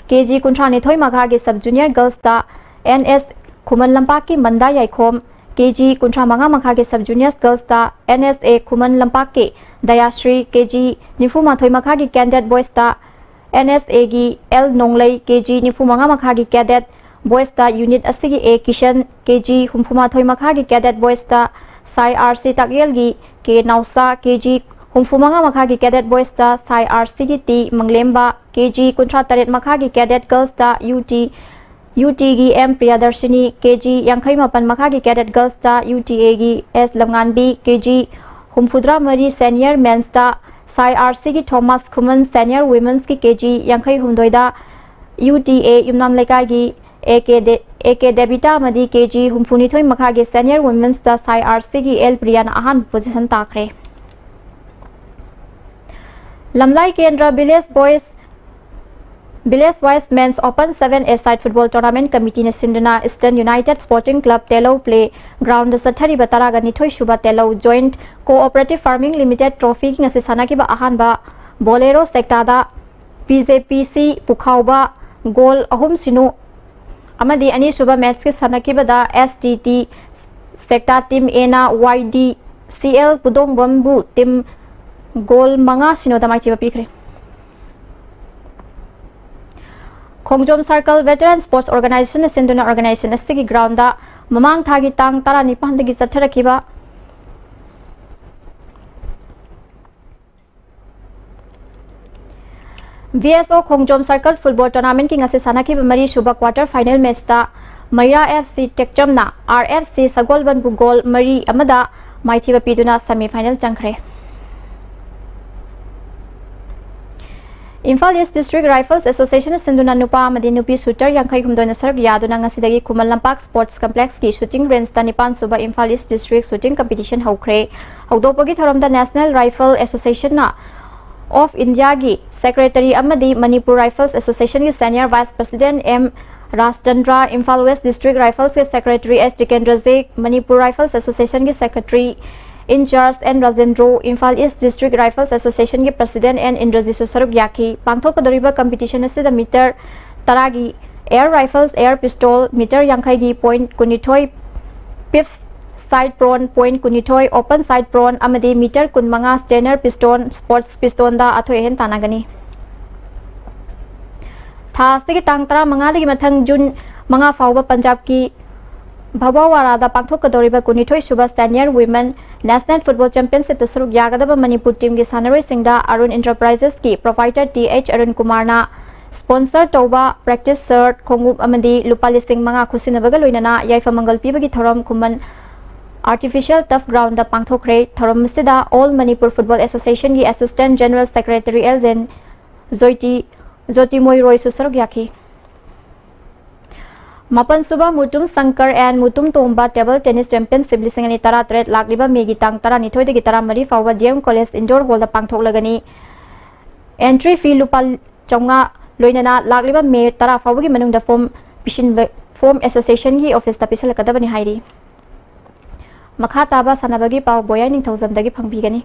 KG Kuntra Nithoi Makhagi Sub Junior Girls da NS Kuman Lampaki Manda Yaikom KG Kuntra Manga Makhagi Sub Junior Girls da NSA Kuman Lampaki Dayashri KG Nifu Mathoi Makhagi Cadet Boys da NSA gi L Nonglei KG Nifu Manga Makhagi Cadet Boys da Unit Asigi A Kishan KG Humphuma Thoi Makhagi Cadet Boys da Sai RC Takyel gi K Nausa KG Humphumanga Makhagi Cadet Boys da Sai RC gi T Manglemba KG Kuntra Taret Makhagi Cadet Girls da UT gi M Priyadarshini KG Yangkai Mapan Makhagi Cadet Girls da UTA gi S Lamngan B KG Humphudra Mari Senior Men's da Sai RC gi Thomas Kuman Senior Women's ki KG Yangkai Humdoi da UTA Yumnam Lekai gi AK Debita Madi KG Humphuni Thoi Makhagi Senior Women's da Sai RC gi L Priyana ahan position takre Lamlai Kendra Village Wise Men's Open 7-a-side Football Tournament Committee na Sinduna Eastern United Sporting Club Telo Play Ground Sathari Bataraga Nithoi Shuba Telo Joint Cooperative Farming Limited Trophy ki ngasi sanakiba ahanba Bolero Sectada PJPC Pukhauba Goal Ahum Sinu Amadi Ani Shuba Match ki sanakiba da STT Secta Team Ena YD CL Pudong Bambu Team Goal Manga Sino Damai Chiba Pikre Khongjom Circle Veteran Sports Organization Sinduna Organization Astigi Ground da Mamang Thagi Tang Tara Nipandagi Satharakiba VSO Khongjom Circle Football Tournament King Ase Sanakiba Mari Shuba Quarter Final Match da Maya FC Tekjamna RFC Sagolban Bugol Mari Amada Maichiba Piduna Semi Final Changkre Imphal East District Rifles Association Sinduna Nupa Madi Nupi Shooter Yangkai Humdona Sark Yaduna Ngasidagi Kumal Lampak Sports Complex ki shooting range Tanipan Suba Imphal East District shooting competition haukre Haudopogi Tharamda National Rifle Association na of India gi Secretary Amadi Manipur Rifles Association ki Senior Vice President M Rastandra Imphal West District Rifles ki Secretary S Tikendra Zik Manipur Rifles Association ki Secretary in charge N Rajendro Imphal East District Rifles Association ki President N Indrajit Saruk Yaki Pangthok kadoriba competition asida meter taragi air rifles air pistol meter yangkai gi point kunithoi fifth side prawn point kunithoi open side prawn amadi meter kunmanga stander piston sports piston da athoi hen tanagani tha sigi tang tara manga dagi mathang June manga fawba Punjab ki Bhabawara da Pangthok kadoriba kunithoi Suba Senior Women National Football Championship Tasruk Yagadaba Manipur team ki Sanaroi Singda Arun Enterprises ki provider TH Arun Kumar na sponsor Toba practice cert Khongup amadi lupa listing manga khusinabaga loinana Yaifa Mangal pibagi thoram kuman artificial turf ground da Pangthokre thoram sida All Manipur Football Association ki Assistant General Secretary Elzen Joti Moi Roy Susaruk Yaki Mapan Suba Mutum Sankar and Mutum Tomba Table Tennis Championship lising ani tara tret lakliba megi tang tara nithoi de gitara mari fawa DM College Indoor Hall da Pangthok lagani entry fee lupa chonga loinana lakliba me tara fawa gi manung da form association gi office ta pisal kadabani hairi makha taba sanabagi paw boya ning thousand dagi phangbigani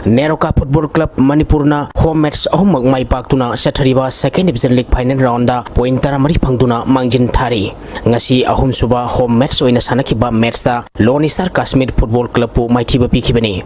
Neroka Football Club Manipurna home match ahummak mai paktuna Sathariba second division league final round da point taramari phangduna mangjin thari ngasi ahum suba home match oina sanakiba match da Lone Star Kashmir Football Club pu maithiba pikhibani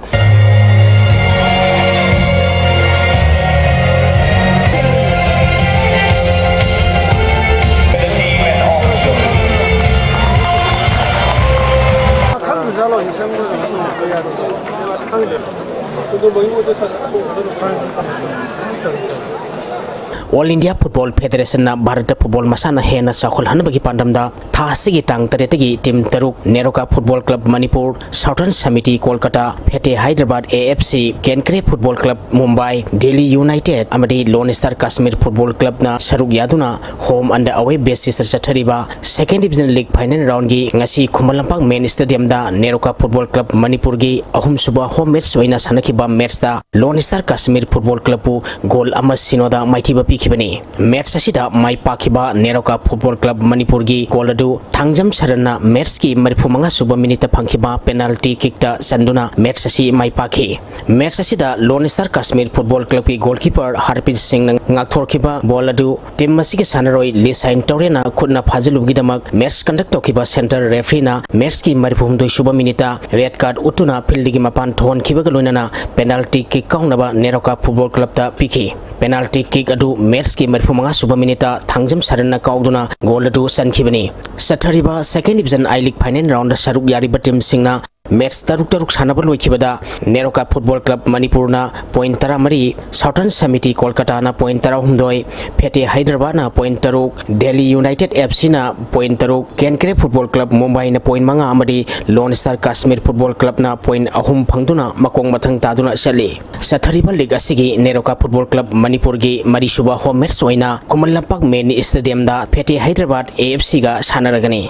All India Football Federation na Bharat Football masana hena sakhul hanbagi pandamda thasigi tang taretagi team taruk Neroka Football Club Manipur, Southern Samiti Kolkata, Phete Hyderabad AFC, Kenkre Football Club Mumbai, Delhi United, amadi Lone Star Kashmir Football Club na saruk yaduna home and away basis chathariba second division league final round gi ngasi Khumalampang main stadium da Neroka Football Club Manipur gi ahum suba home match oina sanakiba match da Lone Star Kashmir Football Club pu goal ama sinoda maithiba Kibani. Match asida mai pakiba Neroka Football Club Manipur gi goladu thangjam sarana match ki marifumanga suba minute phangkiba penalty kick da sanduna match asi mai pakhi. Match asida Lone Star Kashmir Football Club ki goalkeeper Harpreet Singh nang ngakthorkiba boladu team masigi sanaroi Lisain Torena khudna phajalugi damak match conduct tokiba center referee na match ki marifum doi suba minute red card utuna fieldigi mapan thon kibaga loinana penalty kick kaunaba Neroka Football Club ta pikhi. Penalty kick adu match ki marifumanga suba minita thangjam sarana kauduna goal adu sankibani sathariba second division I league final round saruk yariba team singna match taruk sanaba loikibada Neroka Football Club Manipur na point 13 Southern Samiti Kolkata na point 13 Phete Hyderabad na point 3 Delhi United FC na point 3 Kenkre Football Club Mumbai na point manga amadi Lone Star Kashmir Football Club na point ahum phangduna makong mathang taduna sali sathariba league asigi Neroka Football Club Manipur gi marisuba home match oina Khumalampang main stadium da Phete Hyderabad AFC ga sanaragani.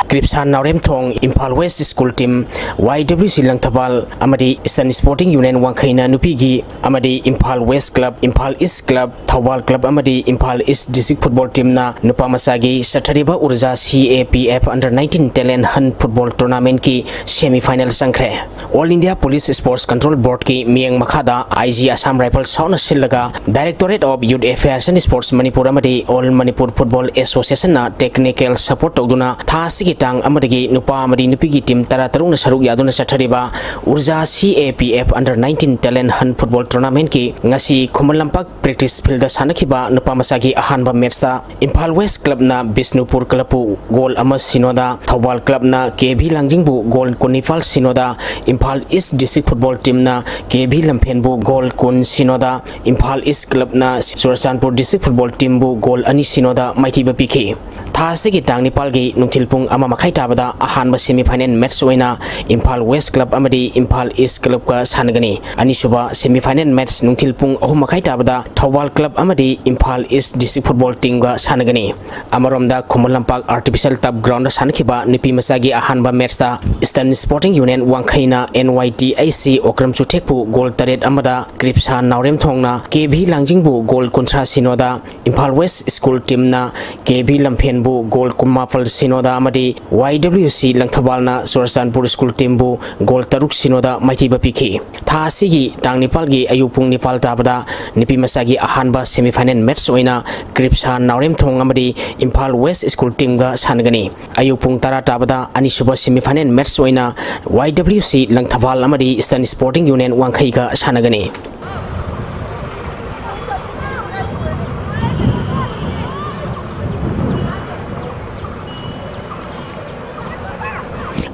Kripsan Naurem Thong Impal West School Team YWC Langthabal amadi Eastern Sporting Union Wangkhaina Nupigi amadi Impal West Club Impal East Club Thawal Club amadi Impal East District Football Team na nupa masagi sathariba urja CAPF Under 19 Talent Hunt Football Tournament ki semi final sangkhre. All India Police Sports Control Board ki miang makhada IG Assam Rifles sauna sillaga Directorate of Youth Affairs and Sports Manipur amadi All Manipur Football Association na technical support tawduna thasigi tang amadagi nupa amadi nupigi team taratarung na saruk yaduna sathariba urja CAPF Under 19 Talent Hunt Football Tournament ki ngasi Khumalampang practice field da sanakiba nupa masagi ahanba match da Impal West Club na Bisnupur Club goal ama sinoda Thawal Club na KB Langjingbu goal kunifal sinoda Impal East District Football Team na KB Lamphenbu goal kun sinoda Impal East Club na Surachandpur District Football Team bu goal ani sinoda maitiba pikhi thasigi tang nipal gi nungthilpung ama makhai tabada ahanba semi final match oina Impal West Club amadi Impal East Club ka sanagani ani suba semi final match nungthilpung ahum makhai tabada Thawal Club amadi Impal East District Football Team ga sanagani amaromda Khumalampang artificial turf ground da sanakiba nipi masagi ahanba match da Eastern Sporting Union Wangkhaina NYTIC Okram Chuthekpu goal taret amada Kripsan Naurem Thongna KB Langjingbu goal kunthra sinoda Impal West School Team na KB Lamphenbu goal kumafal sinoda amadi YWC Langthabal na Surachandpur School Team bu goal taruk sinoda maitiba pikhi thasigi tang nipal gi ayupung nipal tabada nipi masagi ahanba semi final match oina Kripsan Naurem Thong amadi Impal West School Team ga sanagani ayupung tara tabada ani suba semi final match oina YWC Langthabal amadi Eastern Sporting Union Wangkhai ga sanagani.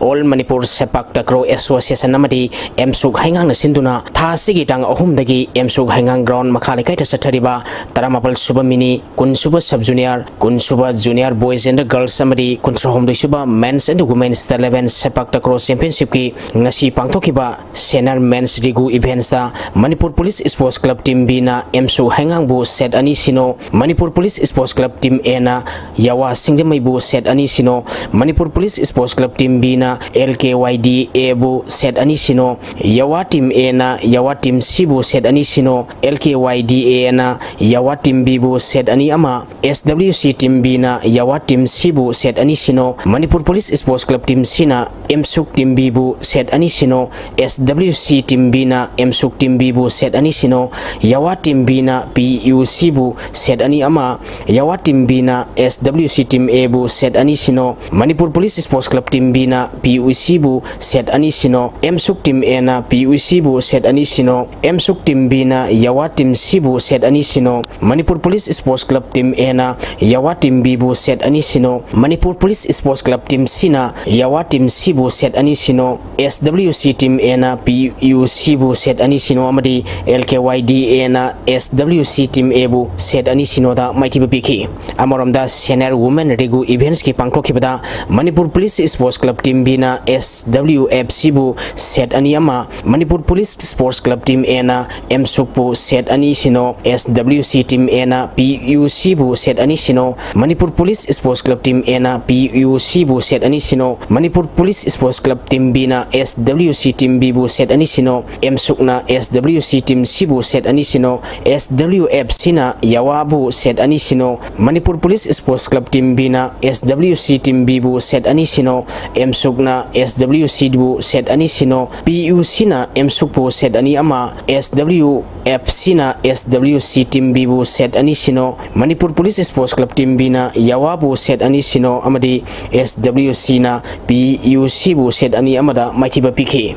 All Manipur Sepak Takraw Association amadi Emsuk Haingang na sinduna thasigi tang ahum dagi Emsuk Haingang ground makhalikai ta sathariba taramapal suba mini kun suba sub junior kun suba junior boys and girls amadi kun sohom doi suba men's and women's 11 Sepak Takraw Championship ki ngasi pangthokiba senior men's rigu events da Manipur Police Sports Club Team B na Emsuk Haingang bu set ani sino Manipur Police Sports Club Team A na Yawa Singdamai bu set ani sino Manipur Police Sports Club Team B na LKYD bu set ani sino Yawa Team A na Yawa Team C bu set ani sino LKYD na Yawa Team B bu set ani ama SWC Team B na Yawa Team C bu set ani sino Manipur Police Sports Club Team C na Emsuk Team B bu set ani sino SWC Team B na Emsuk Team B bu set ani sino Yawa Team B na PUC bu set ani ama Yawa Team B na SWC Team A bu set ani sino Manipur Police Sports Club Team B na PUC bu set ani sino M suk team A na PUC bu set ani sino M suk team B na Yawa team C bu set ani sino Manipur Police Sports Club team A na Yawa team B bu set ani sino Manipur Police Sports Club team C na Yawa team C bu set ani sino SWC team A na PUC bu set ani sino amadi LKYD A na SWC team A bu set ani sino da maiti biki amaramda senior women regu events ki pangthokibada Manipur Police Sports Club team B na SWFC bu set ani ama Manipur Police Sports Club team A na MSUK bu set ani sino SWC team A na PUC bu set ani sino Manipur Police Sports Club team A na PUC bu set ani sino Manipur Police Sports Club team B na SWC team B bu set ani sino MSUK na SWC team C bu set ani sino SWFC na Yawa bu set ani sino Manipur Police Sports Club team B na SWC team B bu set ani sino MSUK na SWC bu set ani sino PUC na MSUK bu set ani ama SWFC na SWC team B bu set ani sino Manipur Police Sports Club team B na Yawa bu set ani sino amadi SWC na PUC bu set ani amada maiti bapiki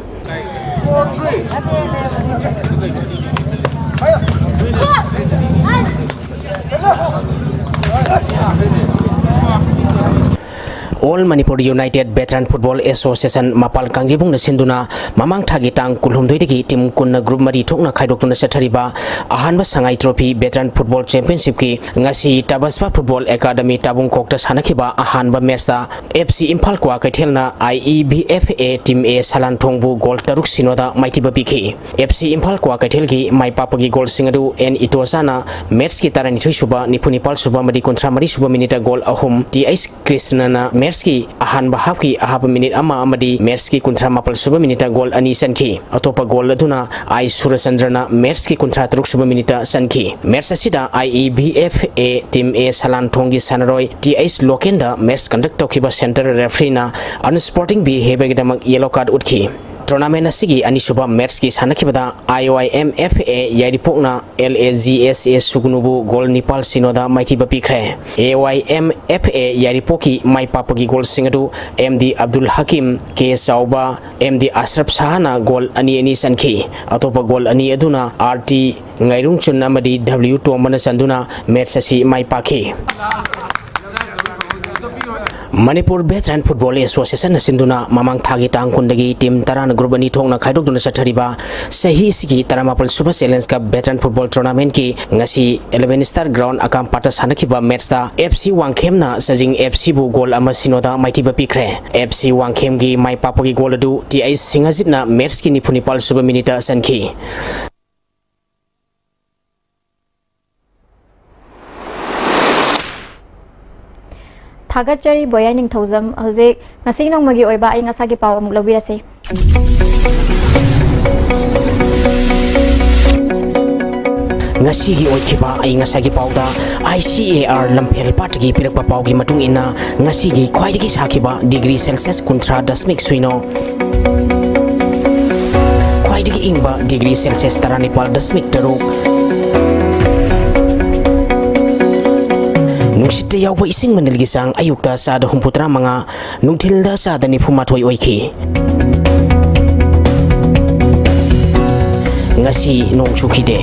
All Manipur United Veteran Football Association Mapal Kangjibung na sinduna mamang thagi tang kulhum doidagi team kunna group mari thokna khaidokna sathariba ahanba sangai trophy Veteran Football Championship ki ngasi Tabaspa Football Academy tabung kokta sanakhiba ahanba match da FC Imphal kwa kaithelna IEBFA team A salan thongbu goal taruk sinoda maitiba biki FC Imphal kwa kaithelgi mai papagi goal singadu N Itosana match ki tarani suba nipunipal suba madi kontra mari suba minita goal ahum TS Krishnana Merski ahan bahapki ahap minit ama amadi Merski kuntra mapal suba minita gol ani sanki atopa gol laduna I Surasandrana Merski kuntra truk suba minita sanki Mersa sida IEBFA team A salan thongi sanaroi TS Lokenda Mers conduct tokiba center referee na unsporting behavior gidamak yellow card utki Tournament asigi anisuba match ki sanakibada IOIMFA yaripokna LAGSA sugnubu gol nipal sinoda maiti bapikre AYMFA yaripoki mai papagi gol singadu MD Abdul Hakim K Sauba MD Asraf Sahana gol ani sanki atopa gol ani aduna RT ngairung chun amadi W Tomana sanduna match asi mai paki Manipur Veteran Football Association sinduna mamang thagi tang kundagi team tarana group ani thongna khaidok duna sathariba sahi sigi taramapal super challenge cup veteran football tournament ki ngasi 11 star ground akam pata sanakiba match da FC Wangkhem sajing FC bu goal ama sinoda maiti bapikre FC Wangkhem gi mai papogi goal adu TI Singajit na match ki nipunipal super minita sanki Thagachari boyaning thozam hojek ngasing nong magi oiba ai ngasagi paw amuk lawirase ngasigi oikiba ai ngasagi pawda ICAR lamphel patgi pirakpa pawgi matung ina ngasigi khwaidigi sakiba degree Celsius kuntra dasmik suino khwaidigi ingba degree Celsius taranipal dasmik taruk Nungsita yawa ising manilgisang ayukta sa da humputra mga nungtilda sa da ni pumathoy oiki. Ngasi nung chukide.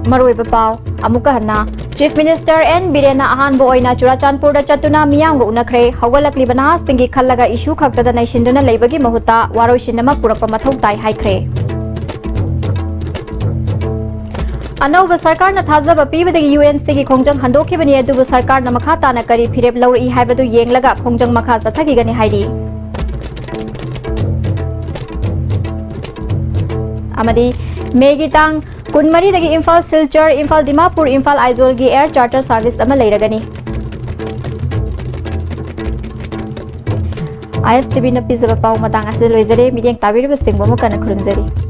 Marui bapaw amuka hana Chief Minister N Birena ahan bo oina Churachandpur da chatuna miyam go unakre hawalak libana stingi khallaga issue khakta da naishinduna leibagi mahuta waroi shinama purapa mathau tai haikre Anova sarkar na thazaba pibadagi UN stigi khongjang handokibani adubu sarkar na makha tana kari phirep lawri haibadu yenglaga khongjang makha sathagigani hairi amadi megi tang Kunmari dagi Imphal Silchar, Imphal Dimapur, Imphal Aizawl gi air charter service ama leiragani. ISTV na pizza paw matang asil loizare midiyang tabiri basting bomo kana khurumzari.